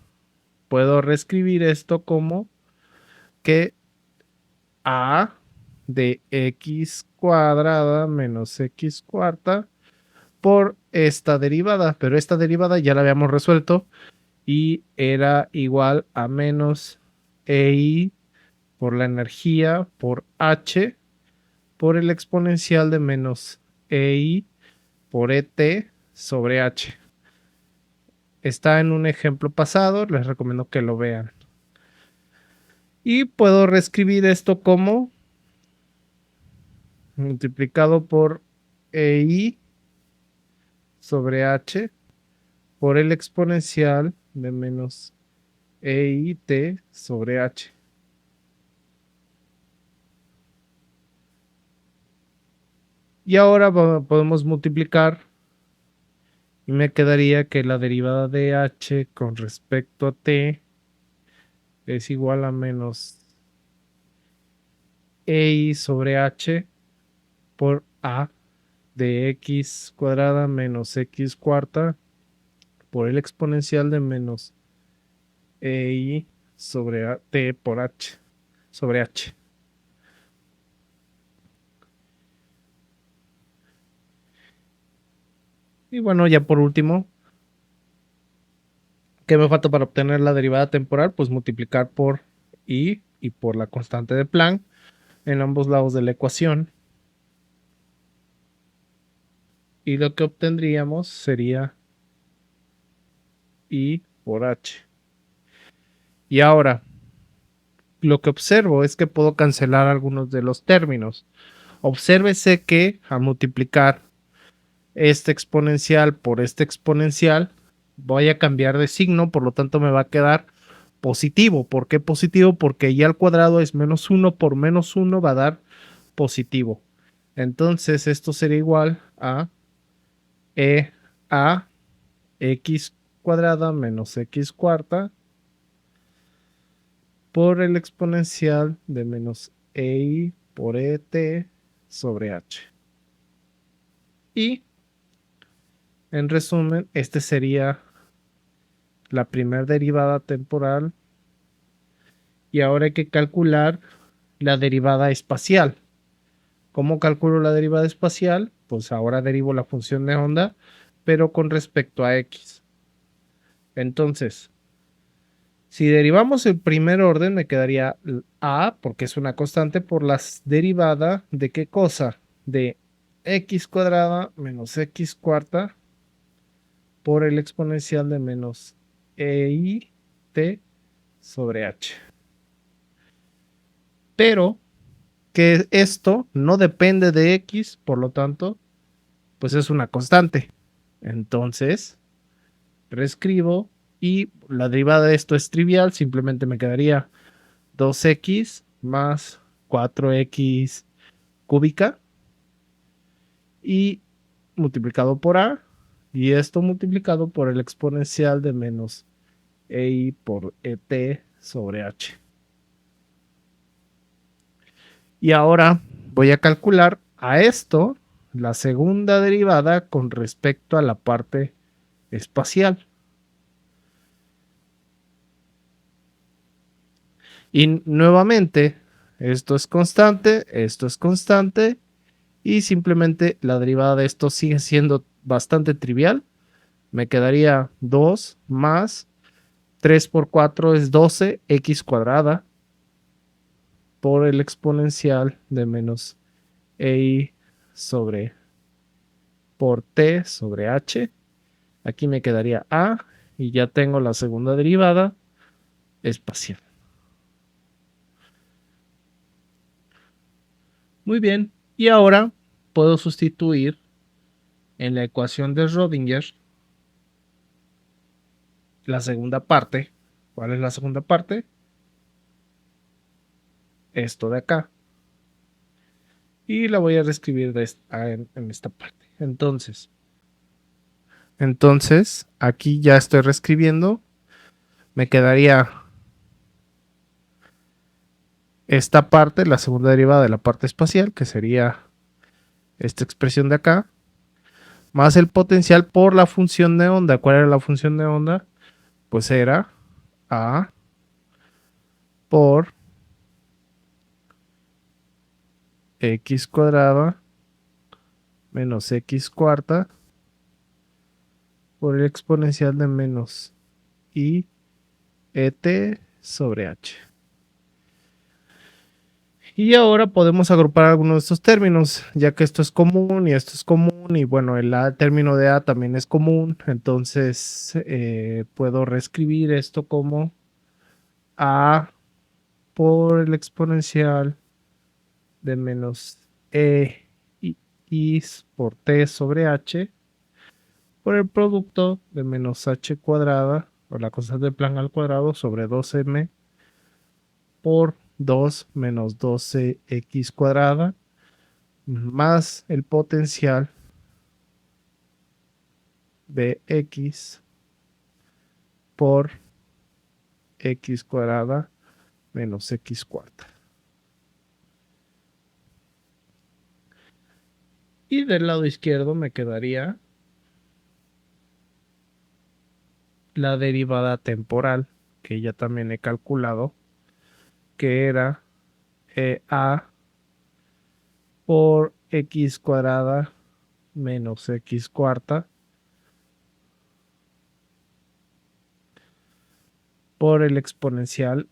puedo reescribir esto como que a de x cuadrada menos x cuarta por esta derivada, pero esta derivada ya la habíamos resuelto y era igual a menos EI por la energía por H por el exponencial de menos EI por ET sobre H. Está en un ejemplo pasado, les recomiendo que lo vean. Y puedo reescribir esto como multiplicado por EI sobre H por el exponencial de menos EIT sobre H. Y ahora podemos multiplicar y me quedaría que la derivada de H con respecto a T es igual a menos EI sobre H por A de x cuadrada menos x cuarta por el exponencial de menos EI sobre T por H sobre H. Y bueno, ya por último, ¿qué me falta para obtener la derivada temporal? Pues multiplicar por I y por la constante de Planck en ambos lados de la ecuación. Y lo que obtendríamos sería I por H. Y ahora, lo que observo es que puedo cancelar algunos de los términos. Obsérvese que al multiplicar este exponencial por este exponencial, voy a cambiar de signo, por lo tanto me va a quedar positivo. ¿Por qué positivo? Porque y al cuadrado es menos 1 por menos 1 va a dar positivo. Entonces esto sería igual a E a x cuadrada menos x cuarta por el exponencial de menos EI por ET sobre H. Y, en resumen, este sería la primera derivada temporal. Y ahora hay que calcular la derivada espacial. ¿Cómo calculo la derivada espacial? Pues ahora derivo la función de onda, pero con respecto a x. Entonces, si derivamos el primer orden, me quedaría a, porque es una constante, por la derivada de qué cosa? De x cuadrada menos x cuarta por el exponencial de menos EI t sobre h. Pero que esto no depende de x, por lo tanto, pues es una constante. Entonces, reescribo y la derivada de esto es trivial, simplemente me quedaría 2x más 4x cúbica y multiplicado por a, y esto multiplicado por el exponencial de menos EI por ET sobre h. Y ahora voy a calcular a esto la segunda derivada con respecto a la parte espacial. Y nuevamente, esto es constante y simplemente la derivada de esto sigue siendo bastante trivial. Me quedaría 2 más 3 por 4 es 12 x cuadrada por el exponencial de menos EI sobre por t sobre h. Aquí me quedaría a y ya tengo la segunda derivada espacial. Muy bien, y ahora puedo sustituir en la ecuación de Schrödinger la segunda parte. ¿Cuál es la segunda parte? Esto de acá. Y la voy a reescribir en esta parte. Entonces, aquí ya estoy reescribiendo. Me quedaría esta parte, la segunda derivada de la parte espacial, que sería esta expresión de acá, más el potencial por la función de onda. ¿Cuál era la función de onda? Pues era a por x cuadrada menos x cuarta por el exponencial de menos i et sobre h. Y ahora podemos agrupar algunos de estos términos, ya que esto es común y esto es común, y bueno, el término de a también es común, entonces puedo reescribir esto como a por el exponencial de menos e i por t sobre h por el producto de menos h cuadrada, o la constante de Planck al cuadrado, sobre 2m por 2 menos 12x cuadrada, más el potencial de x por x cuadrada menos x cuarta. Y del lado izquierdo me quedaría la derivada temporal, que ya también he calculado, que era a por x cuadrada menos x cuarta por el exponencial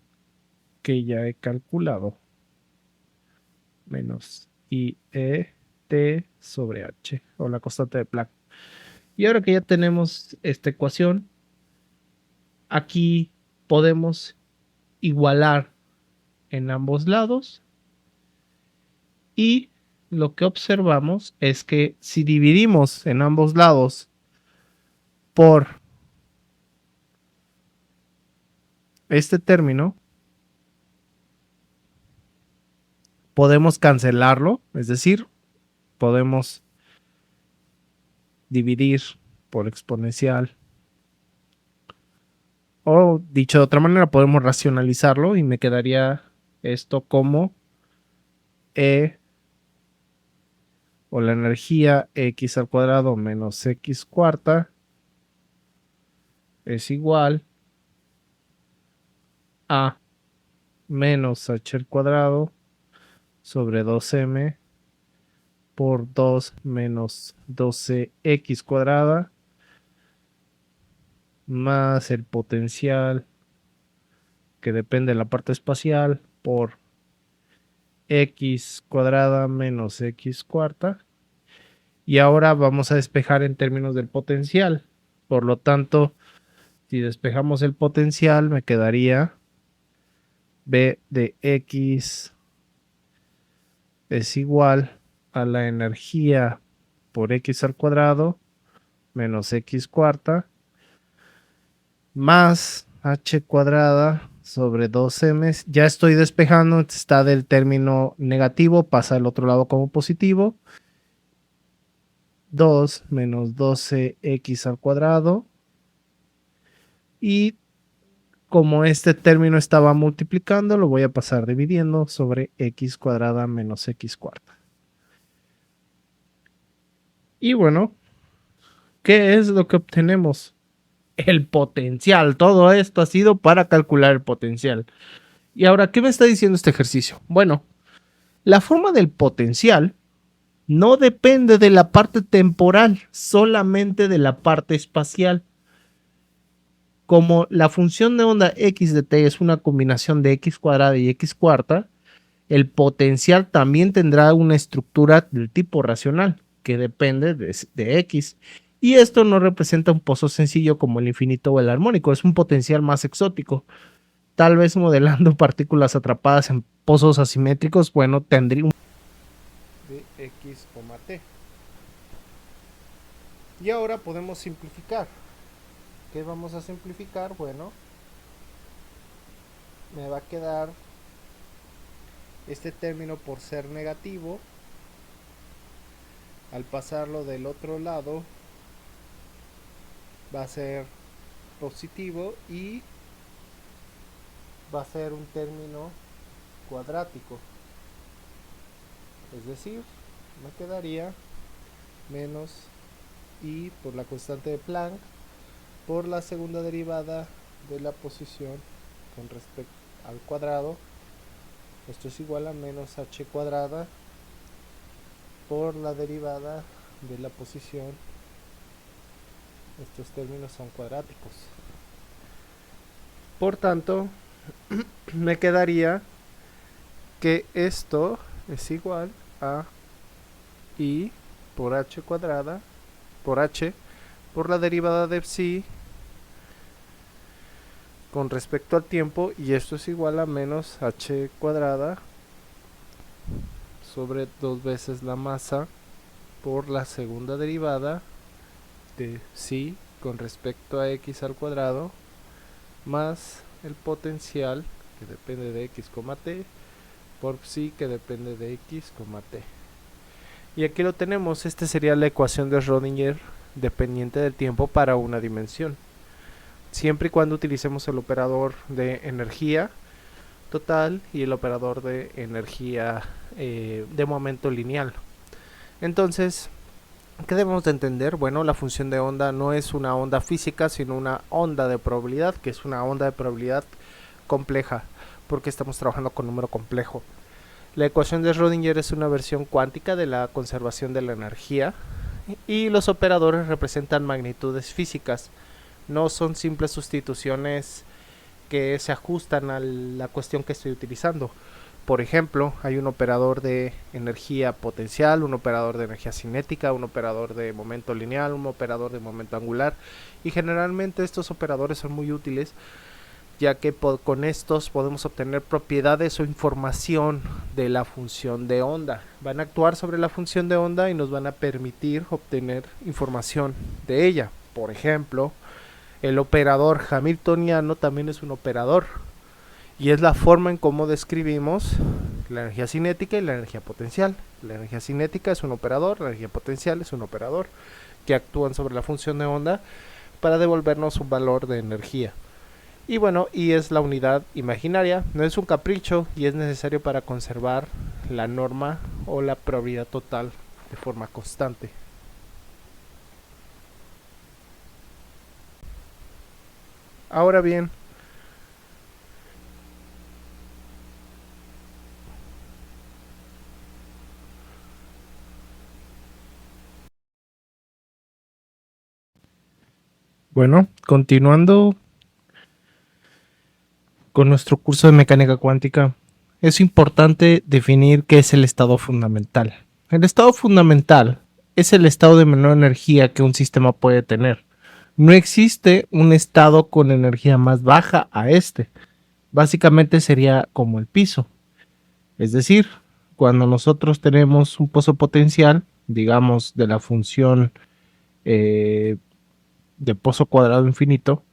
que ya he calculado menos i e t sobre h, o la constante de Planck. Y ahora que ya tenemos esta ecuación, aquí podemos igualar en ambos lados, y lo que observamos es que si dividimos en ambos lados por este término, podemos cancelarlo, es decir, podemos dividir por exponencial O dicho de otra manera, podemos racionalizarlo y me quedaría esto como E o la energía x al cuadrado menos x cuarta es igual a menos h al cuadrado sobre 2m por 2 menos 12x cuadrada más el potencial que depende de la parte espacial por x cuadrada menos x cuarta. Y ahora vamos a despejar en términos del potencial. Por lo tanto, si despejamos el potencial, me quedaría b de x es igual a la energía por x al cuadrado menos x cuarta más h cuadrada sobre 2m. Ya estoy despejando, está del término negativo, pasa al otro lado como positivo. 2 menos 12x al cuadrado. Y como este término estaba multiplicando, lo voy a pasar dividiendo sobre x cuadrada menos x cuarta. Y bueno, ¿qué es lo que obtenemos? El potencial. Todo esto ha sido para calcular el potencial. Y ahora, ¿qué me está diciendo este ejercicio? Bueno, la forma del potencial no depende de la parte temporal, solamente de la parte espacial. Como la función de onda x de t es una combinación de x cuadrada y x cuarta, el potencial también tendrá una estructura del tipo racional, que depende de x. Y esto no representa un pozo sencillo como el infinito o el armónico, es un potencial más exótico. Tal vez modelando partículas atrapadas en pozos asimétricos, bueno, tendría un de x, t. Y ahora podemos simplificar. ¿Qué vamos a simplificar? Bueno, me va a quedar este término por ser negativo. Al pasarlo del otro lado va a ser positivo y va a ser un término cuadrático. Es decir, me quedaría menos i por la constante de Planck por la segunda derivada de la posición con respecto al cuadrado. Esto es igual a menos h cuadrada por la derivada de la posición. Estos términos son cuadráticos. Por tanto, me quedaría que esto es igual a i por h cuadrada por h por la derivada de psi con respecto al tiempo, y esto es igual a menos h cuadrada sobre 2 veces la masa por la segunda derivada de psi con respecto a x al cuadrado más el potencial que depende de x, t por psi que depende de x, t. Y aquí lo tenemos, esta sería la ecuación de Schrödinger dependiente del tiempo para una dimensión, siempre y cuando utilicemos el operador de energía total y el operador de energía de momento lineal. Entonces, ¿qué debemos de entender? Bueno, la función de onda no es una onda física, sino una onda de probabilidad, que es una onda de probabilidad compleja, porque estamos trabajando con número complejo. La ecuación de Schrödinger es una versión cuántica de la conservación de la energía y los operadores representan magnitudes físicas, no son simples sustituciones que se ajustan a la cuestión que estoy utilizando. Por ejemplo, hay un operador de energía potencial, un operador de energía cinética, un operador de momento lineal, un operador de momento angular, y generalmente estos operadores son muy útiles, ya que con estos podemos obtener propiedades o información de la función de onda. Van a actuar sobre la función de onda y nos van a permitir obtener información de ella. Por ejemplo, el operador hamiltoniano también es un operador, y es la forma en cómo describimos la energía cinética y la energía potencial. La energía cinética es un operador, la energía potencial es un operador que actúan sobre la función de onda para devolvernos un valor de energía. Y bueno, y es la unidad imaginaria, no es un capricho y es necesario para conservar la norma o la probabilidad total de forma constante. Ahora bien, bueno, continuando con nuestro curso de mecánica cuántica, es importante definir qué es el estado fundamental. El estado fundamental es el estado de menor energía que un sistema puede tener. No existe un estado con energía más baja a este. Básicamente sería como el piso. Es decir, cuando nosotros tenemos un pozo potencial, digamos de la función eh, de pozo cuadrado infinito,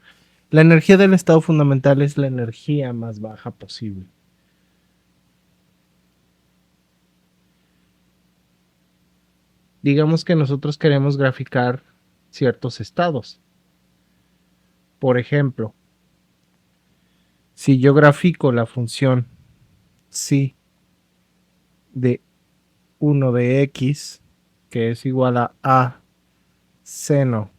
la energía del estado fundamental es la energía más baja posible. Digamos que nosotros queremos graficar ciertos estados. Por ejemplo, si yo grafico la función psi de 1 de x, que es igual a seno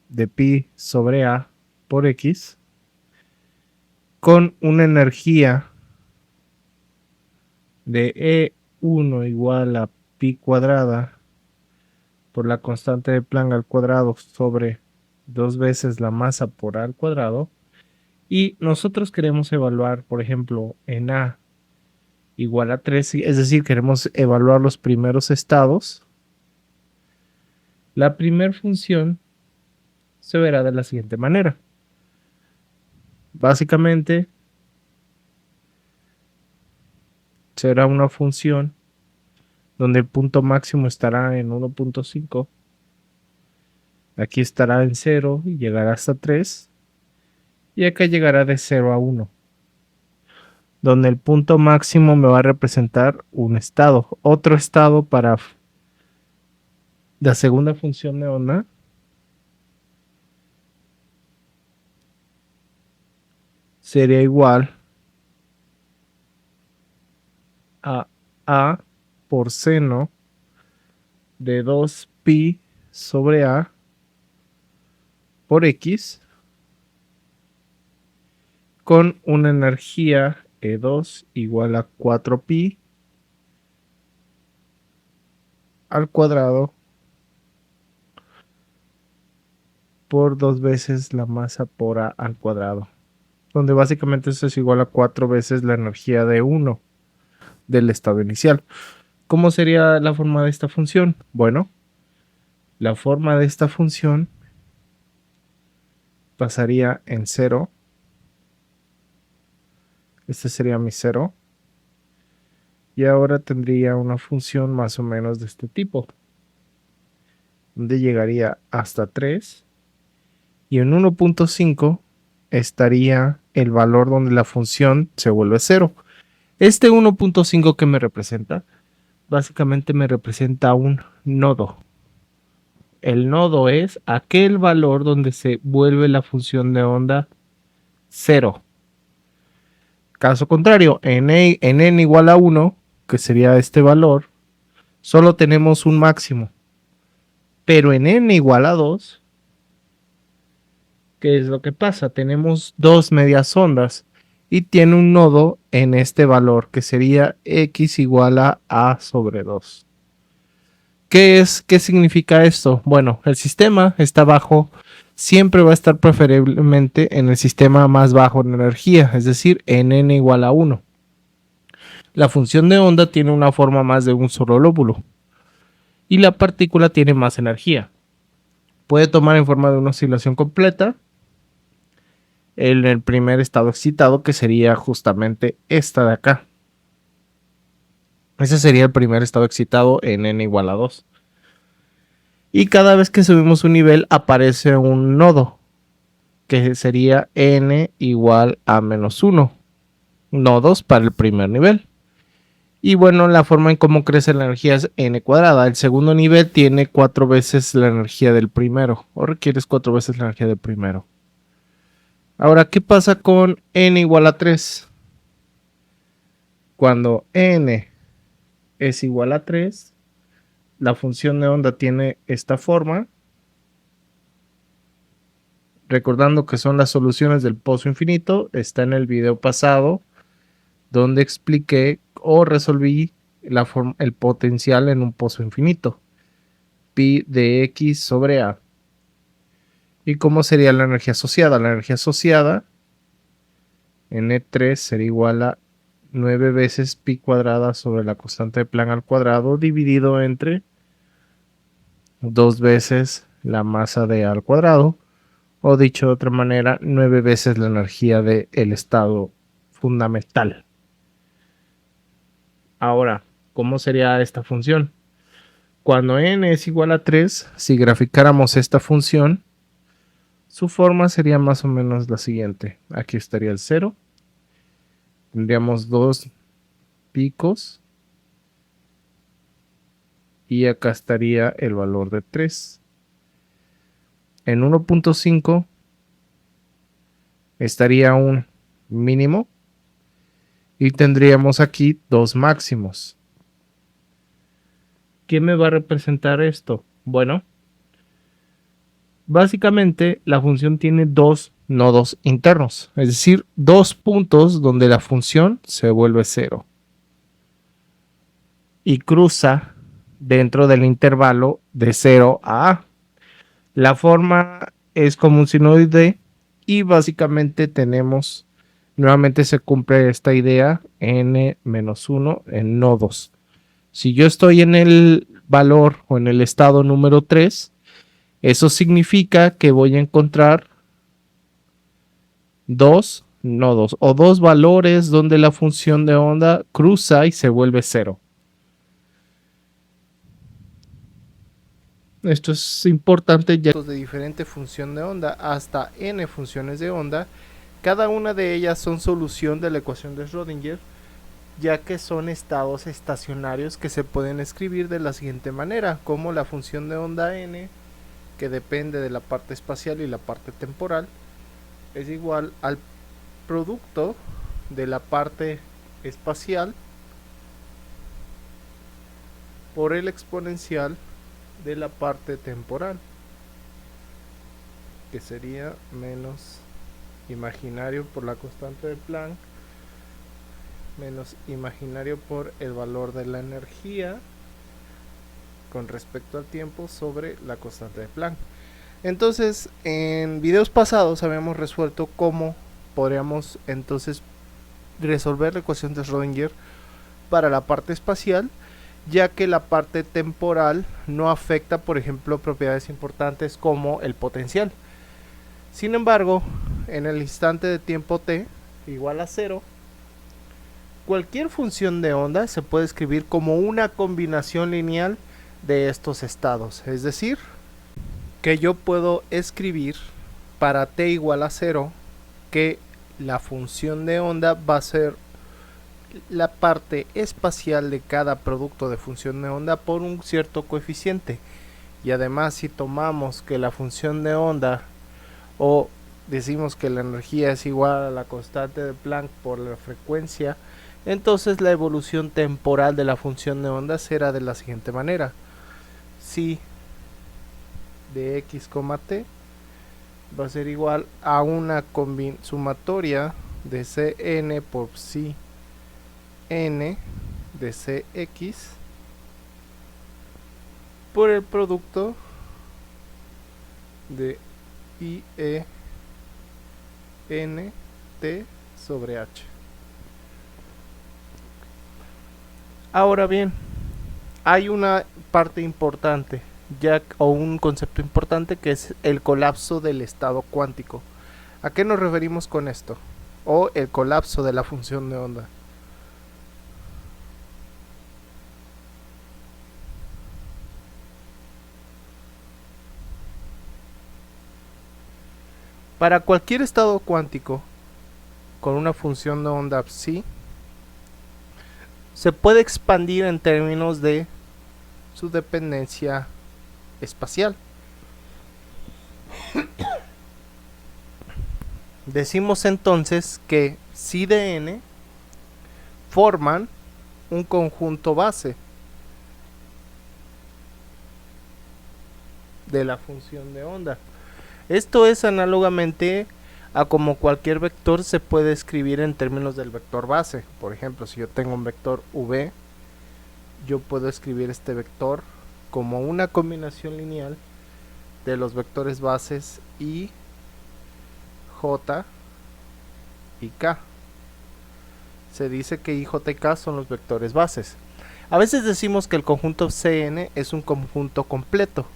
de pi sobre a por x, con una energía de E1 igual a pi cuadrada por la constante de Planck al cuadrado sobre 2 veces la masa por a al cuadrado, y nosotros queremos evaluar, por ejemplo, en A igual a 3, es decir, queremos evaluar los primeros estados, la primera función se verá de la siguiente manera. Básicamente será una función donde el punto máximo estará en 1.5, aquí estará en 0 y llegará hasta 3, y acá llegará de 0 a 1, donde el punto máximo me va a representar un estado. Otro estado para la segunda función de onda sería igual a por seno de 2pi sobre a por x, con una energía E2 igual a 4pi al cuadrado por 2 veces la masa por a al cuadrado, donde básicamente eso es igual a 4 veces la energía de 1 del estado inicial. ¿Cómo sería la forma de esta función? Bueno, la forma de esta función pasaría en 0. Este sería mi 0. Y ahora tendría una función más o menos de este tipo, donde llegaría hasta 3. Y en 1.5 estaría el valor donde la función se vuelve 0. Este 1.5 que me representa, básicamente me representa un nodo. El nodo es aquel valor donde se vuelve la función de onda 0. Caso contrario, en n igual a 1, que sería este valor, solo tenemos un máximo. Pero en n igual a 2, ¿qué es lo que pasa? Tenemos dos medias ondas y tiene un nodo en este valor que sería x igual a sobre 2. ¿Qué significa esto? Bueno, el sistema está bajo, siempre va a estar preferiblemente en el sistema más bajo en energía, es decir, en n igual a 1. La función de onda tiene una forma más de un solo lóbulo y la partícula tiene más energía. Puede tomar en forma de una oscilación completa en el primer estado excitado, que sería justamente esta de acá. Ese sería el primer estado excitado en n igual a 2. Y cada vez que subimos un nivel aparece un nodo, que sería n igual a menos 1. Nodos para el primer nivel. Y bueno, la forma en cómo crece la energía es n cuadrada. El segundo nivel tiene 4 veces la energía del primero, o requieres 4 veces la energía del primero. Ahora, ¿qué pasa con n igual a 3? Cuando n es igual a 3, la función de onda tiene esta forma. Recordando que son las soluciones del pozo infinito, está en el video pasado donde expliqué o resolví el potencial en un pozo infinito. Pi de x sobre a. ¿Y cómo sería la energía asociada? La energía asociada en E3 sería igual a 9 veces pi cuadrada sobre la constante de Planck al cuadrado dividido entre 2 veces la masa de A al cuadrado, o dicho de otra manera, 9 veces la energía del estado fundamental. Ahora, ¿cómo sería esta función? Cuando n es igual a 3, si graficáramos esta función, su forma sería más o menos la siguiente. Aquí estaría el 0. Tendríamos 2 picos. Y acá estaría el valor de 3. En 1.5 estaría un mínimo. Y tendríamos aquí 2 máximos. ¿Qué me va a representar esto? Bueno, básicamente la función tiene 2 nodos internos, es decir, 2 puntos donde la función se vuelve 0 y cruza dentro del intervalo de 0 a A. La forma es como un sinoide y básicamente tenemos, nuevamente se cumple esta idea, n-1 en nodos. Si yo estoy en el valor o en el estado número 3, eso significa que voy a encontrar 2 nodos o 2 valores donde la función de onda cruza y se vuelve 0. Esto es importante ya que de diferente función de onda hasta n funciones de onda, cada una de ellas son solución de la ecuación de Schrödinger, ya que son estados estacionarios que se pueden escribir de la siguiente manera, como la función de onda n, que depende de la parte espacial y la parte temporal, es igual al producto de la parte espacial por el exponencial de la parte temporal, que sería menos imaginario por la constante de Planck menos imaginario por el valor de la energía con respecto al tiempo sobre la constante de Planck. Entonces, en videos pasados habíamos resuelto cómo podríamos entonces resolver la ecuación de Schrödinger para la parte espacial, ya que la parte temporal no afecta, por ejemplo, propiedades importantes como el potencial. Sin embargo, en el instante de tiempo t igual a 0, cualquier función de onda se puede escribir como una combinación lineal de estos estados, es decir, que yo puedo escribir para t igual a 0 que la función de onda va a ser la parte espacial de cada producto de función de onda por un cierto coeficiente. Y además, si tomamos que la función de onda o decimos que la energía es igual a la constante de Planck por la frecuencia, entonces la evolución temporal de la función de onda será de la siguiente manera: si de x, t va a ser igual a una sumatoria de Cn por psi n de Cx por el producto de IE n t sobre h. Ahora bien, hay una parte importante, o un concepto importante, que es el colapso del estado cuántico. ¿A qué nos referimos con esto? O el colapso de la función de onda. Para cualquier estado cuántico con una función de onda psi, se puede expandir en términos de su dependencia espacial. Decimos entonces que psi de n forman un conjunto base de la función de onda. Esto es análogamente a como cualquier vector se puede escribir en términos del vector base. Por ejemplo, si yo tengo un vector v, yo puedo escribir este vector como una combinación lineal de los vectores bases i, j y k. Se dice que i, j y k son los vectores bases. A veces decimos que el conjunto Cn es un conjunto completo.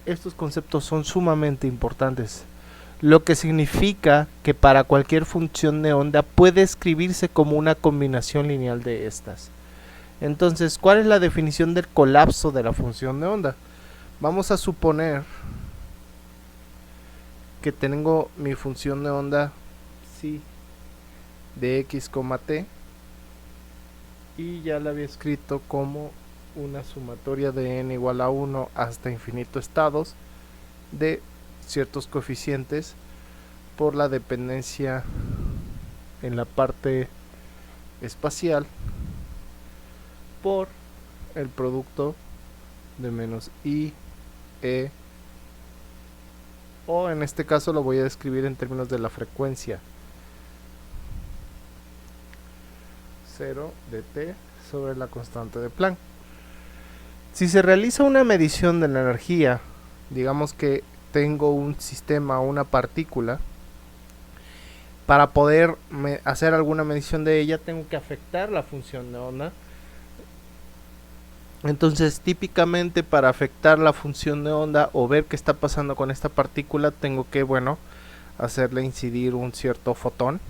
Estos conceptos son sumamente importantes, lo que significa que para cualquier función de onda puede escribirse como una combinación lineal de estas. Entonces, ¿cuál es la definición del colapso de la función de onda? Vamos a suponer que tengo mi función de onda psi de x, t y ya la había escrito como una sumatoria de n igual a 1 hasta infinito estados de ciertos coeficientes por la dependencia en la parte espacial por el producto de menos i, e, o en este caso lo voy a describir en términos de la frecuencia 0 de t sobre la constante de Planck. Si se realiza una medición de la energía, digamos que tengo un sistema o una partícula, para poder hacer alguna medición de ella tengo que afectar la función de onda. Entonces típicamente para afectar la función de onda o ver qué está pasando con esta partícula tengo que, bueno, hacerle incidir un cierto fotón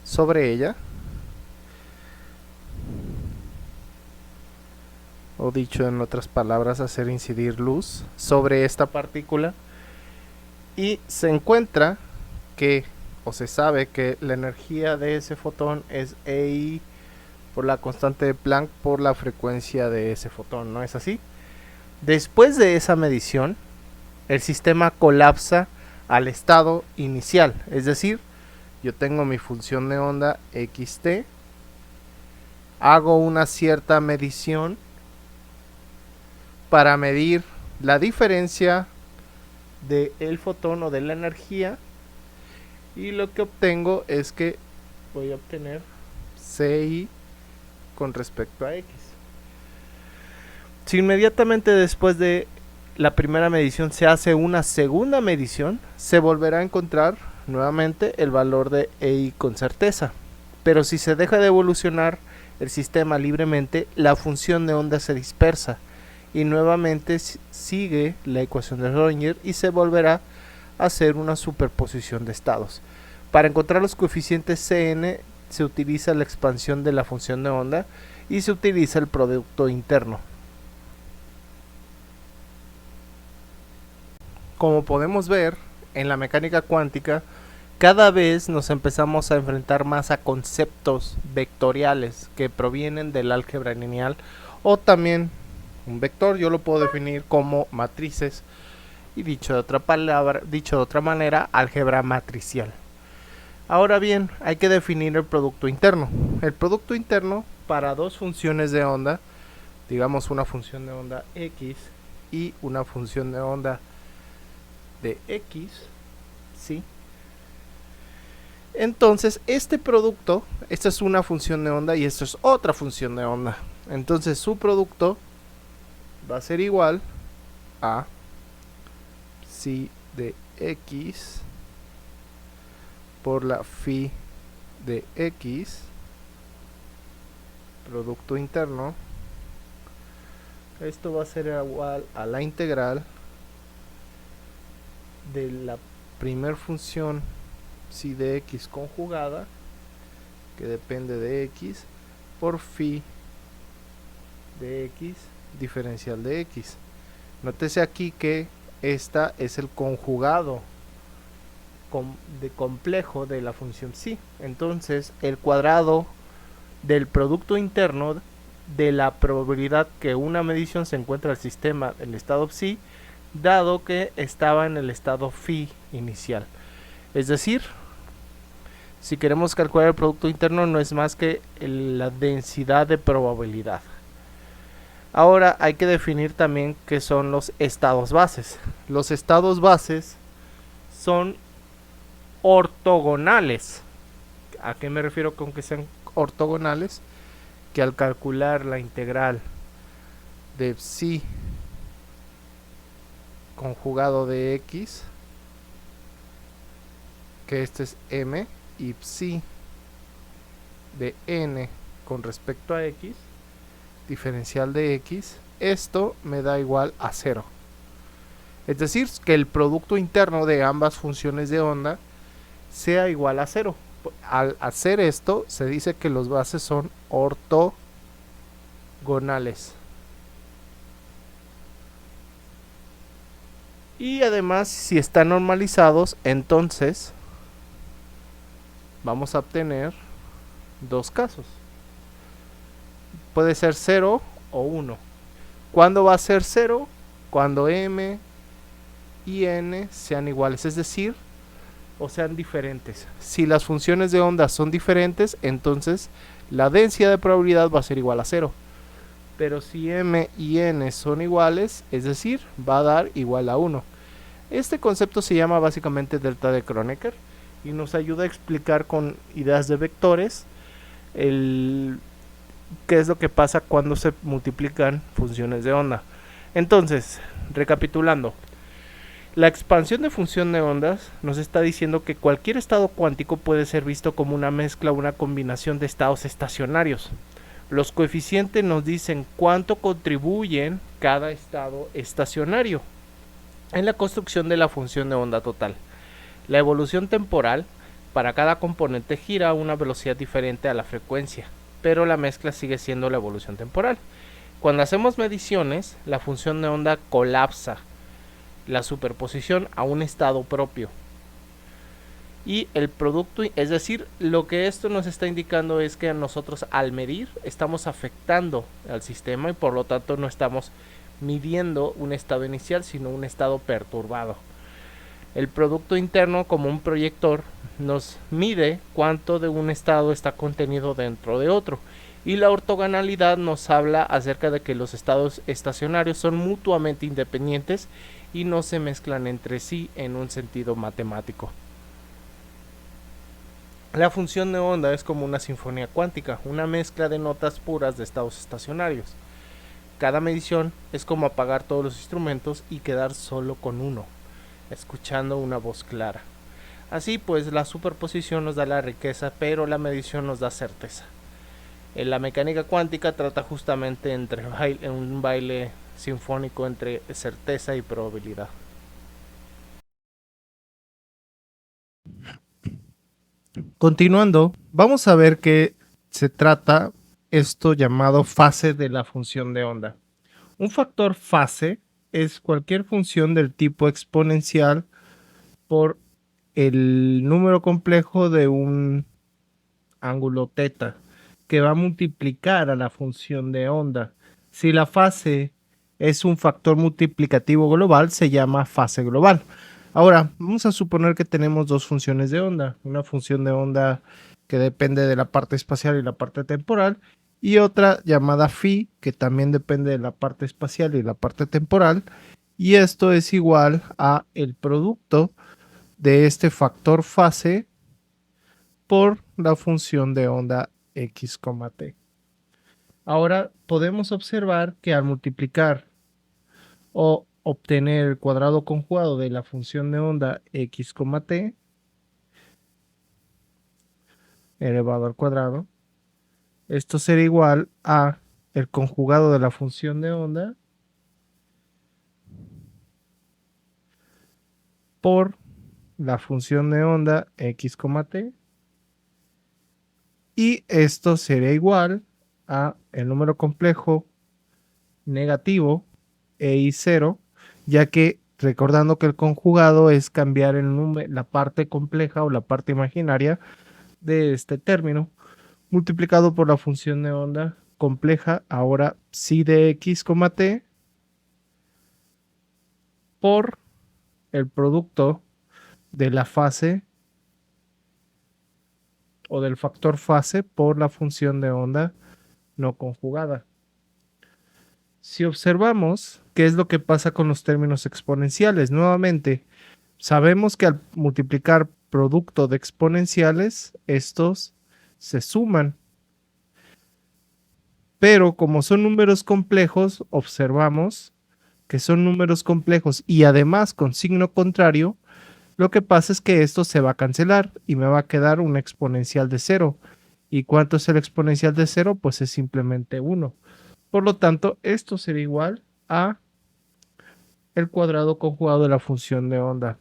sobre ella, o dicho en otras palabras, hacer incidir luz sobre esta partícula, y se encuentra que, o se sabe que la energía de ese fotón es EI por la constante de Planck por la frecuencia de ese fotón, ¿no es así? Después de esa medición, el sistema colapsa al estado inicial, es decir, yo tengo mi función de onda xt, hago una cierta medición para medir la diferencia del fotón o de la energía, y lo que obtengo es que voy a obtener Ci con respecto a X. Si inmediatamente después de la primera medición se hace una segunda medición, se volverá a encontrar nuevamente el valor de EI con certeza. Pero si se deja de evolucionar el sistema libremente, la función de onda se dispersa y nuevamente sigue la ecuación de Schrödinger y se volverá a hacer una superposición de estados. Para encontrar los coeficientes Cn se utiliza la expansión de la función de onda y se utiliza el producto interno. Como podemos ver, en la mecánica cuántica cada vez nos empezamos a enfrentar más a conceptos vectoriales que provienen del álgebra lineal, o también un vector yo lo puedo definir como matrices, y dicho de otra manera, álgebra matricial. Ahora bien, hay que definir el producto interno. El producto interno para dos funciones de onda, digamos una función de onda x y una función de onda de x, ¿sí? Entonces este producto, esta es una función de onda y esta es otra función de onda. Entonces su producto va a ser igual a psi de x por la phi de x, producto interno. Esto va a ser igual a la integral de la primer función psi de x conjugada, que depende de x, por phi de x diferencial de x. Nótese aquí que esta es el conjugado complejo de la función psi. Entonces, el cuadrado del producto interno de la probabilidad que una medición se encuentra en el sistema en el estado psi, dado que estaba en el estado phi inicial. Es decir, si queremos calcular el producto interno, no es más que la densidad de probabilidad. Ahora hay que definir también qué son los estados bases. Los estados bases son ortogonales. ¿A qué me refiero con que sean ortogonales? Que al calcular la integral de psi conjugado de x, que este es m, y psi de n con respecto a x, diferencial de x, esto me da igual a 0. Es decir, que el producto interno de ambas funciones de onda sea igual a 0. Al hacer esto, se dice que los bases son ortogonales. Y además, si están normalizados, entonces vamos a obtener dos casos. Puede ser 0 o 1. ¿Cuándo va a ser 0? Cuando m y n sean iguales, es decir, o sean diferentes. Si las funciones de onda son diferentes, entonces la densidad de probabilidad va a ser igual a 0. Pero si m y n son iguales, es decir, va a dar igual a 1. Este concepto se llama básicamente delta de Kronecker y nos ayuda a explicar con ideas de vectores qué es lo que pasa cuando se multiplican funciones de onda. Entonces, recapitulando, la expansión de función de ondas nos está diciendo que cualquier estado cuántico puede ser visto como una mezcla o una combinación de estados estacionarios. Los coeficientes nos dicen cuánto contribuyen cada estado estacionario en la construcción de la función de onda total. La evolución temporal para cada componente gira a una velocidad diferente a la frecuencia, pero la mezcla sigue siendo la evolución temporal. Cuando hacemos mediciones, la función de onda colapsa la superposición a un estado propio. Y el producto, es decir, lo que esto nos está indicando es que nosotros al medir estamos afectando al sistema y por lo tanto no estamos midiendo un estado inicial, sino un estado perturbado. El producto interno, como un proyector, nos mide cuánto de un estado está contenido dentro de otro. Y la ortogonalidad nos habla acerca de que los estados estacionarios son mutuamente independientes y no se mezclan entre sí en un sentido matemático. La función de onda es como una sinfonía cuántica, una mezcla de notas puras de estados estacionarios. Cada medición es como apagar todos los instrumentos y quedar solo con uno, escuchando una voz clara. Así pues, la superposición nos da la riqueza, pero la medición nos da certeza. En la mecánica cuántica trata justamente entre un baile sinfónico entre certeza y probabilidad. Continuando, vamos a ver que se trata esto llamado fase de la función de onda. Un factor fase es cualquier función del tipo exponencial por el número complejo de un ángulo teta que va a multiplicar a la función de onda. Si la fase es un factor multiplicativo global, se llama fase global. Ahora, vamos a suponer que tenemos dos funciones de onda. Una función de onda que depende de la parte espacial y la parte temporal, y otra llamada phi, que también depende de la parte espacial y la parte temporal, y esto es igual a el producto de este factor fase por la función de onda x, t. Ahora podemos observar que al multiplicar o obtener el cuadrado conjugado de la función de onda x, t elevado al cuadrado, esto será igual a el conjugado de la función de onda por la función de onda x, t, y esto será igual a el número complejo negativo e i0, ya que Recordando que el conjugado es cambiar el número, la parte compleja o la parte imaginaria de este término, multiplicado por la función de onda compleja, ahora psi de x, t, por el producto de la fase o del factor fase por la función de onda no conjugada. Si observamos qué es lo que pasa con los términos exponenciales, nuevamente, sabemos que al multiplicar producto de exponenciales, estos se suman. Pero como son números complejos, observamos que son números complejos y además con signo contrario, lo que pasa es que esto se va a cancelar y me va a quedar un exponencial de 0. ¿Y cuánto es el exponencial de 0? Pues es simplemente 1. Por lo tanto, esto será igual a el cuadrado conjugado de la función de onda.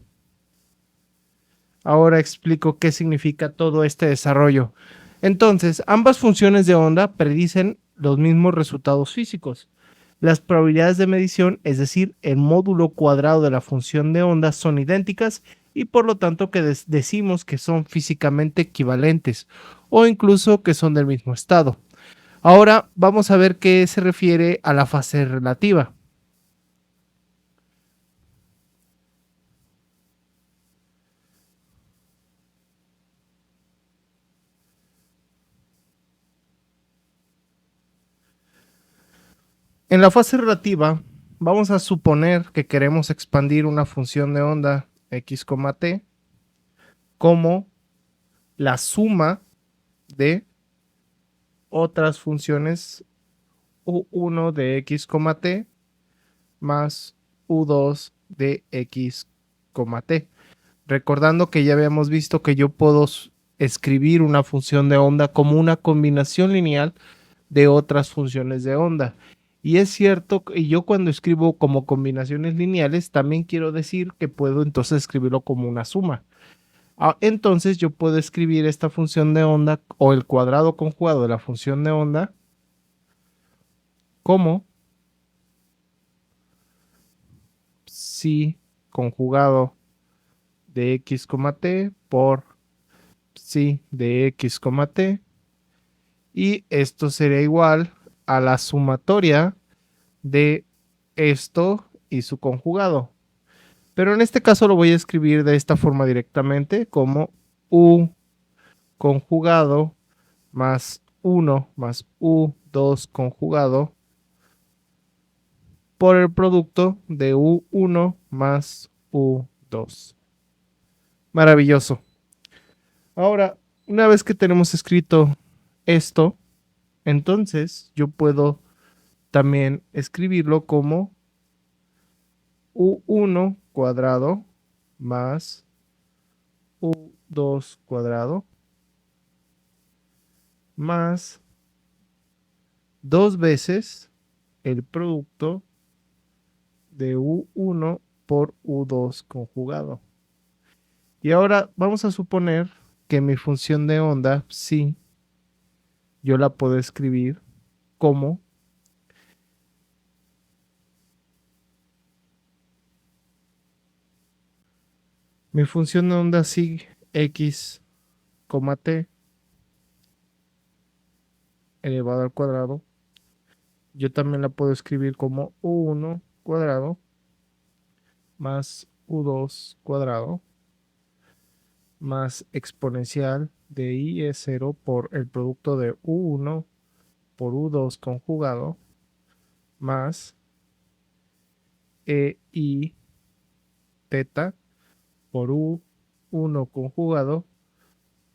Ahora explico qué significa todo este desarrollo. Entonces, ambas funciones de onda predicen los mismos resultados físicos. Las probabilidades de medición, es decir, el módulo cuadrado de la función de onda, son idénticas y por lo tanto que decimos que son físicamente equivalentes o incluso que son del mismo estado. Ahora vamos a ver qué se refiere a la fase relativa. En la fase relativa, vamos a suponer que queremos expandir una función de onda x, t como la suma de otras funciones u1 de x, t más u2 de x, t. Recordando que ya habíamos visto que yo puedo escribir una función de onda como una combinación lineal de otras funciones de onda. Y es cierto, y yo cuando escribo como combinaciones lineales, también quiero decir que puedo entonces escribirlo como una suma. Entonces yo puedo escribir esta función de onda o el cuadrado conjugado de la función de onda como psi conjugado de x, t por psi de x, t. Y esto sería igual a la sumatoria de esto y su conjugado. Pero en este caso lo voy a escribir de esta forma directamente como u conjugado más 1 más u2 conjugado por el producto de u1 más u2. Maravilloso. Ahora, una vez que tenemos escrito esto, entonces yo puedo también escribirlo como u1 cuadrado más u2 cuadrado más 2 veces el producto de u1 por u2 conjugado. Y ahora vamos a suponer que mi función de onda, psi, yo la puedo escribir como mi función de onda psi x, t elevado al cuadrado. Yo también la puedo escribir como u1 cuadrado más u2 cuadrado más exponencial de i es 0 por el producto de u1 por u2 conjugado más e i teta por u1 conjugado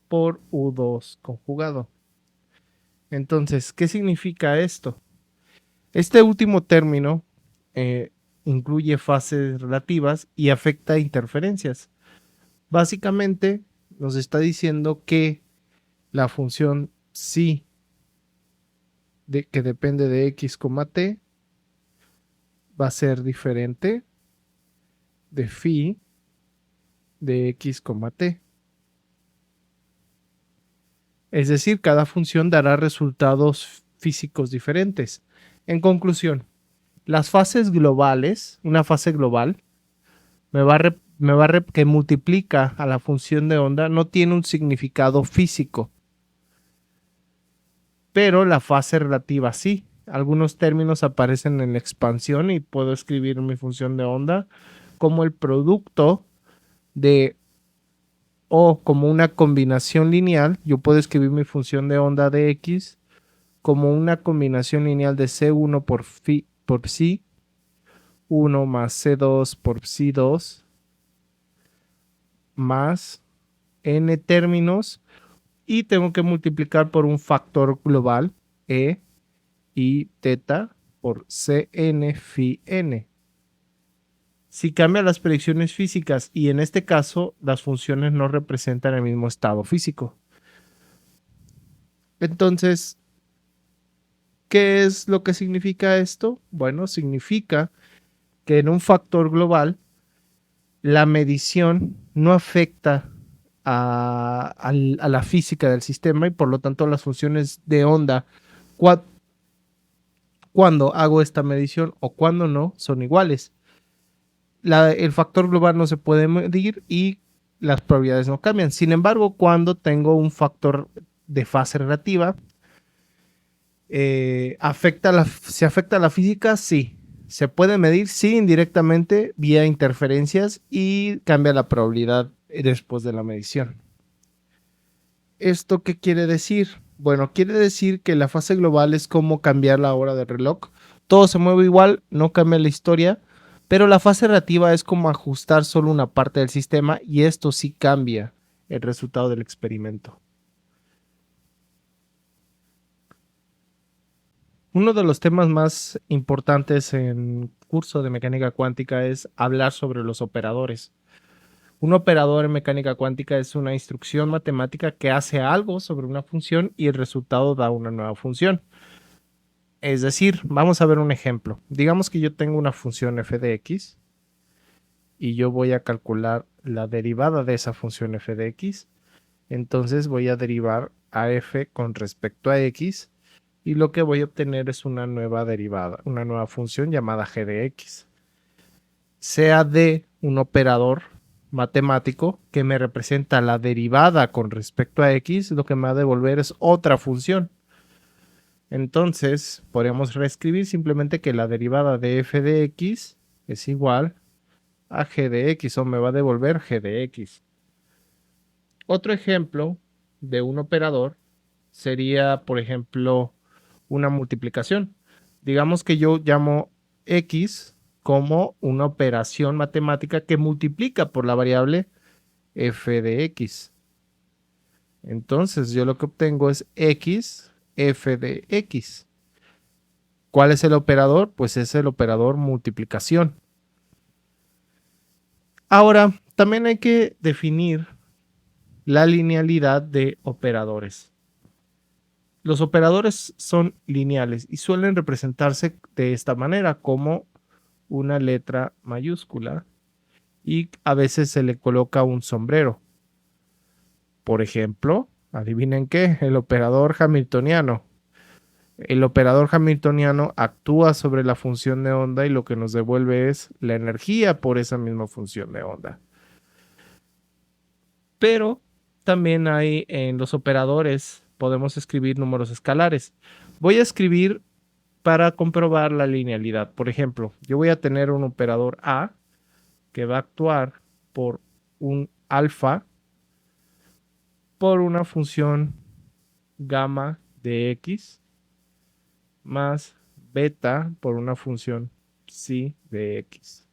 por u2 conjugado. Entonces, ¿qué significa esto? Este último término incluye fases relativas y afecta interferencias. Básicamente nos está diciendo que la función psi que depende de x, t va a ser diferente de phi de x, t. Es decir, cada función dará resultados físicos diferentes. En conclusión, las fases globales, una fase global, que multiplica a la función de onda, no tiene un significado físico, pero la fase relativa sí. Algunos términos aparecen en la expansión y puedo escribir mi función de onda como el producto de, o como una combinación lineal. Yo puedo escribir mi función de onda de x como una combinación lineal de C1 por psi 1 más C2 por psi 2 más n términos, y tengo que multiplicar por un factor global E y teta por Cn phi n. Si cambia las predicciones físicas y en este caso las funciones no representan el mismo estado físico. Entonces, ¿qué es lo que significa esto? Bueno, significa que en un factor global la medición no afecta a la física del sistema y por lo tanto las funciones de onda cuando hago esta medición o cuando no son iguales. El factor global no se puede medir y las probabilidades no cambian. Sin embargo, cuando tengo un factor de fase relativa, ¿se afecta a la física? Sí. Se puede medir, sí, indirectamente vía interferencias y cambia la probabilidad después de la medición. ¿Esto qué quiere decir? Bueno, quiere decir que la fase global es como cambiar la hora del reloj. Todo se mueve igual, no cambia la historia, pero la fase relativa es como ajustar solo una parte del sistema y esto sí cambia el resultado del experimento. Uno de los temas más importantes en curso de mecánica cuántica es hablar sobre los operadores. Un operador en mecánica cuántica es una instrucción matemática que hace algo sobre una función y el resultado da una nueva función. Es decir, vamos a ver un ejemplo. Digamos que yo tengo una función f de x y yo voy a calcular la derivada de esa función f de x. Entonces voy a derivar a f con respecto a x y lo que voy a obtener es una nueva derivada, una nueva función llamada g de x. Sea d un operador matemático que me representa la derivada con respecto a x, lo que me va a devolver es otra función. Entonces, podríamos reescribir simplemente que la derivada de f de x es igual a g de x, o me va a devolver g de x. Otro ejemplo de un operador sería, por ejemplo, una multiplicación. Digamos que yo llamo x como una operación matemática que multiplica por la variable f de x. Entonces, yo lo que obtengo es x f de x. ¿Cuál es el operador? Pues es el operador multiplicación. Ahora, también hay que definir la linealidad de operadores. Los operadores son lineales y suelen representarse de esta manera, como una letra mayúscula, y a veces se le coloca un sombrero. Por ejemplo, adivinen qué, el operador hamiltoniano. El operador hamiltoniano actúa sobre la función de onda y lo que nos devuelve es la energía por esa misma función de onda. Pero también hay en los operadores, podemos escribir números escalares. Voy a escribir para comprobar la linealidad. Por ejemplo, yo voy a tener un operador A que va a actuar por un alfa por una función gamma de x más beta por una función psi de x.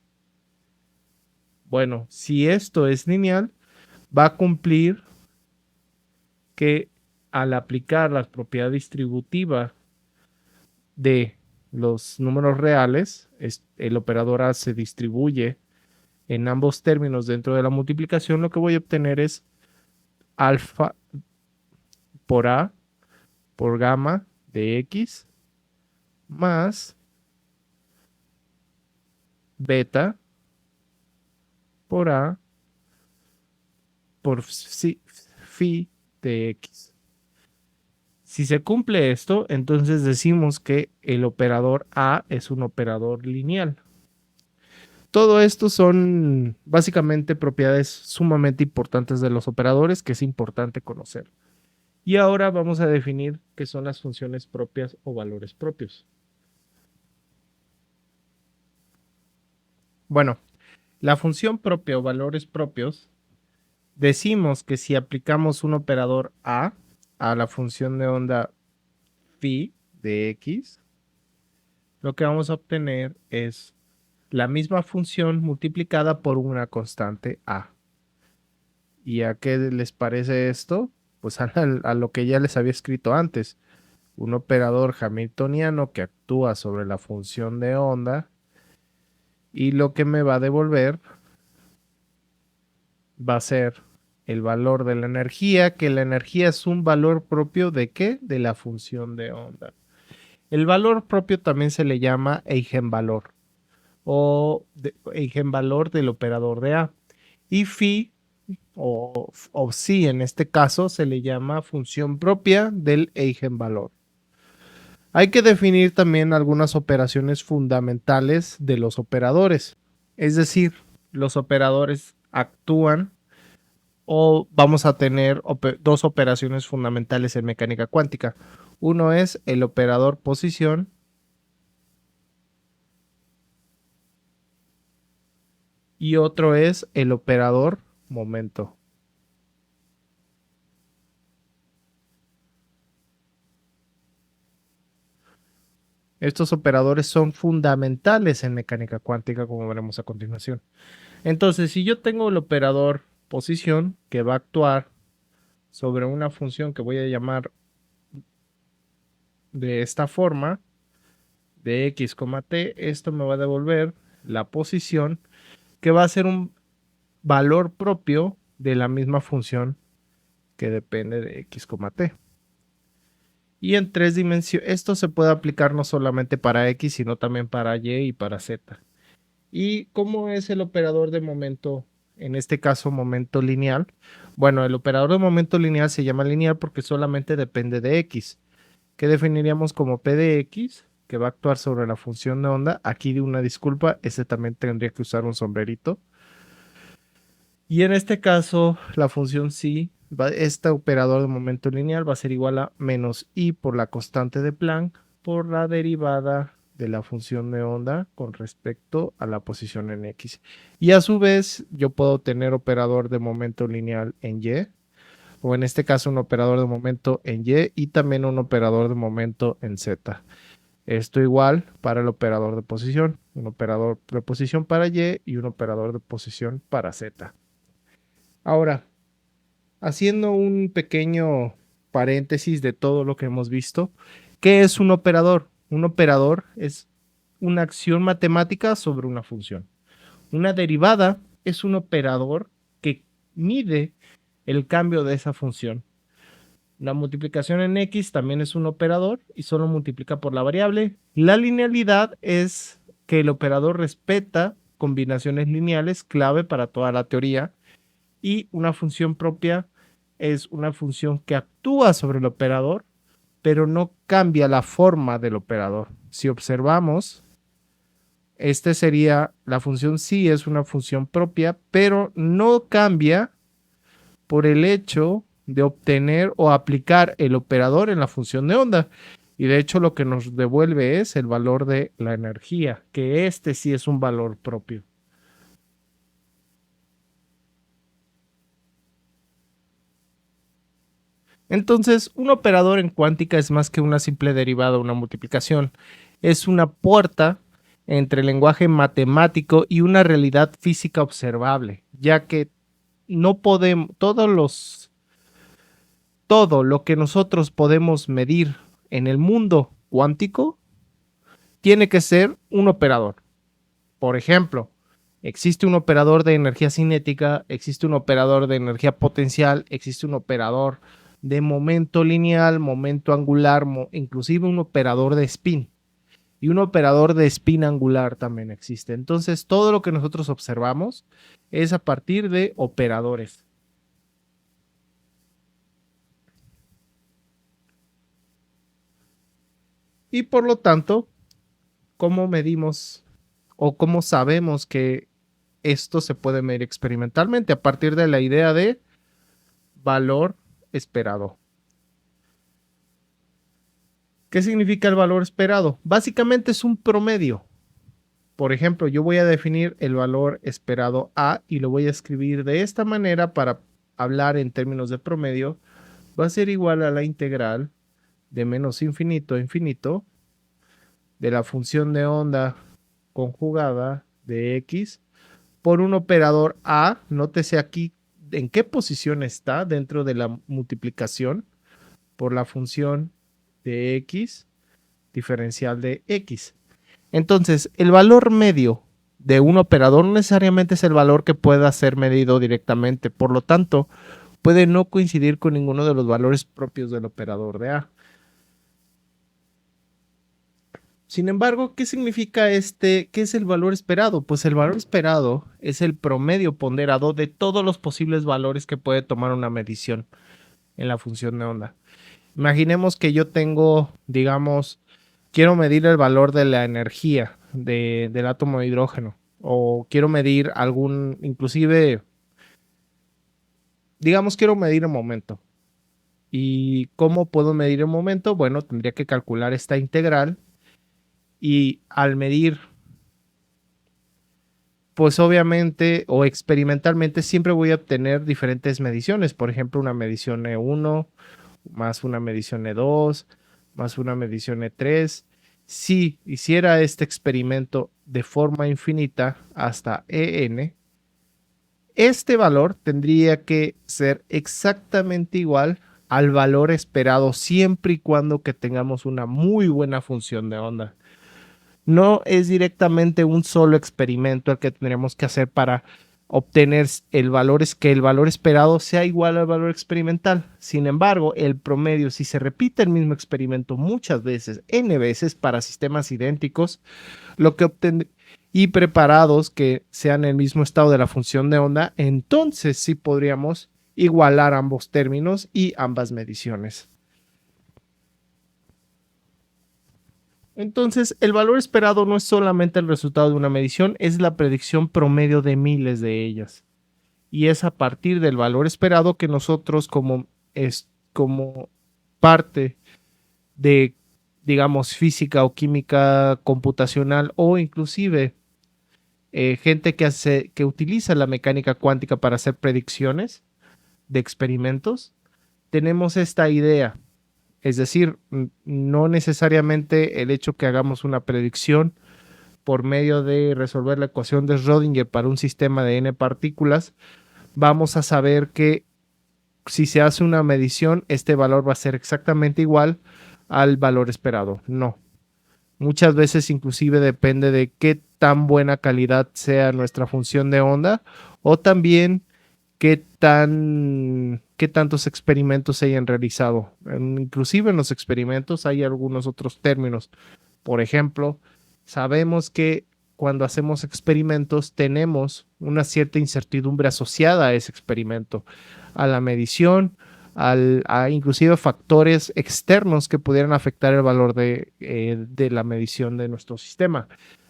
Bueno, si esto es lineal, va a cumplir que al aplicar la propiedad distributiva de los números reales, el operador A se distribuye en ambos términos dentro de la multiplicación, lo que voy a obtener es alfa por A por gamma de x más beta por A por phi de x. Si se cumple esto, entonces decimos que el operador A es un operador lineal. Todo esto son básicamente propiedades sumamente importantes de los operadores que es importante conocer. Y ahora vamos a definir qué son las funciones propias o valores propios. Bueno, la función propia o valores propios, decimos que si aplicamos un operador a la función de onda phi de x, lo que vamos a obtener es la misma función multiplicada por una constante a. ¿Y a qué les parece esto? Pues a lo que ya les había escrito antes. Un operador hamiltoniano que actúa sobre la función de onda y lo que me va a devolver va a ser el valor de la energía, que la energía es un valor propio de ¿qué? De la función de onda. El valor propio también se le llama eigenvalor o eigenvalor del operador de A. Y phi o psi en este caso se le llama función propia del eigenvalor. Hay que definir también algunas operaciones fundamentales de los operadores. Es decir, los operadores actúan o vamos a tener dos operaciones fundamentales en mecánica cuántica. Uno es el operador posición y otro es el operador momento. Estos operadores son fundamentales en mecánica cuántica, como veremos a continuación. Entonces, si yo tengo el operador posición que va a actuar sobre una función que voy a llamar de esta forma, de x, t, esto me va a devolver la posición que va a ser un valor propio de la misma función que depende de x, t. Y en tres dimensiones, esto se puede aplicar no solamente para x, sino también para y y para z. ¿Y cómo es el operador de momento? En este caso, momento lineal. Bueno, el operador de momento lineal se llama lineal porque solamente depende de x, que definiríamos como p de x, que va a actuar sobre la función de onda. Aquí de una disculpa, ese también tendría que usar un sombrerito. Y en este caso, la función psi, este operador de momento lineal va a ser igual a menos i por la constante de Planck por la derivada de la función de onda con respecto a la posición en x. Y a su vez, yo puedo tener operador de momento lineal en y, o en este caso un operador de momento en y también un operador de momento en z. Esto igual para el operador de posición, un operador de posición para y un operador de posición para z. Ahora, haciendo un pequeño paréntesis de todo lo que hemos visto, ¿qué es un operador? Un operador es una acción matemática sobre una función. Una derivada es un operador que mide el cambio de esa función. La multiplicación en x también es un operador y solo multiplica por la variable. La linealidad es que el operador respeta combinaciones lineales, clave para toda la teoría. Y una función propia es una función que actúa sobre el operador, pero no cambia la forma del operador. Si observamos, este sería la función sí es una función propia, pero no cambia por el hecho de obtener o aplicar el operador en la función de onda. Y de hecho lo que nos devuelve es el valor de la energía, que este sí es un valor propio. Entonces, un operador en cuántica es más que una simple derivada o una multiplicación. Es una puerta entre el lenguaje matemático y una realidad física observable, ya que no podemos, todo lo que nosotros podemos medir en el mundo cuántico tiene que ser un operador. Por ejemplo, existe un operador de energía cinética, existe un operador de energía potencial, existe un operador de momento lineal, momento angular, inclusive un operador de spin. Y un operador de spin angular también existe. Entonces, todo lo que nosotros observamos es a partir de operadores. Y por lo tanto, ¿cómo medimos o cómo sabemos que esto se puede medir experimentalmente a partir de la idea de valor esperado. ¿Qué significa el valor esperado? Básicamente es un promedio. Por ejemplo, yo voy a definir el valor esperado A y lo voy a escribir de esta manera para hablar en términos de promedio. Va a ser igual a la integral de menos infinito a infinito de la función de onda conjugada de x por un operador A. Nótese aquí en qué posición está dentro de la multiplicación por la función de x diferencial de x. Entonces, el valor medio de un operador no necesariamente es el valor que pueda ser medido directamente. Por lo tanto, puede no coincidir con ninguno de los valores propios del operador de A. Sin embargo, ¿qué significa qué es el valor esperado? Pues el valor esperado es el promedio ponderado de todos los posibles valores que puede tomar una medición en la función de onda. Imaginemos que yo tengo, digamos, quiero medir el valor de la energía del átomo de hidrógeno, o quiero medir inclusive, digamos, quiero medir el momento. ¿Y cómo puedo medir el momento? Bueno, tendría que calcular esta integral y al medir, pues obviamente o experimentalmente siempre voy a obtener diferentes mediciones. Por ejemplo, una medición E1 más una medición E2 más una medición E3. Si hiciera este experimento de forma infinita hasta EN, este valor tendría que ser exactamente igual al valor esperado siempre y cuando que tengamos una muy buena función de onda. No es directamente un solo experimento el que tendríamos que hacer para obtener el valor esperado sea igual al valor experimental. Sin embargo, el promedio, si se repite el mismo experimento muchas veces, n veces para sistemas idénticos, lo que y preparados que sean el mismo estado de la función de onda, entonces sí podríamos igualar ambos términos y ambas mediciones. Entonces, el valor esperado no es solamente el resultado de una medición, es la predicción promedio de miles de ellas. Y es a partir del valor esperado que nosotros como parte de, digamos, física o química computacional o inclusive gente que utiliza la mecánica cuántica para hacer predicciones de experimentos, tenemos esta idea. Es decir, no necesariamente el hecho que hagamos una predicción por medio de resolver la ecuación de Schrödinger para un sistema de n partículas, vamos a saber que si se hace una medición, este valor va a ser exactamente igual al valor esperado. No. Muchas veces inclusive depende de qué tan buena calidad sea nuestra función de onda o también qué tantos experimentos se hayan realizado. Inclusive en los experimentos hay algunos otros términos. Por ejemplo, sabemos que cuando hacemos experimentos tenemos una cierta incertidumbre asociada a ese experimento, a la medición, a inclusive factores externos que pudieran afectar el valor de la medición de nuestro sistema.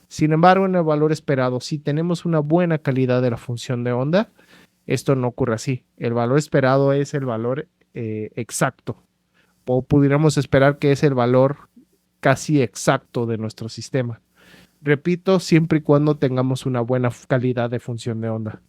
Sin embargo, en el valor esperado, si tenemos una buena calidad de la función de onda, esto no ocurre así. El valor esperado es el valor exacto, o pudiéramos esperar que es el valor casi exacto de nuestro sistema. Repito, siempre y cuando tengamos una buena calidad de función de onda.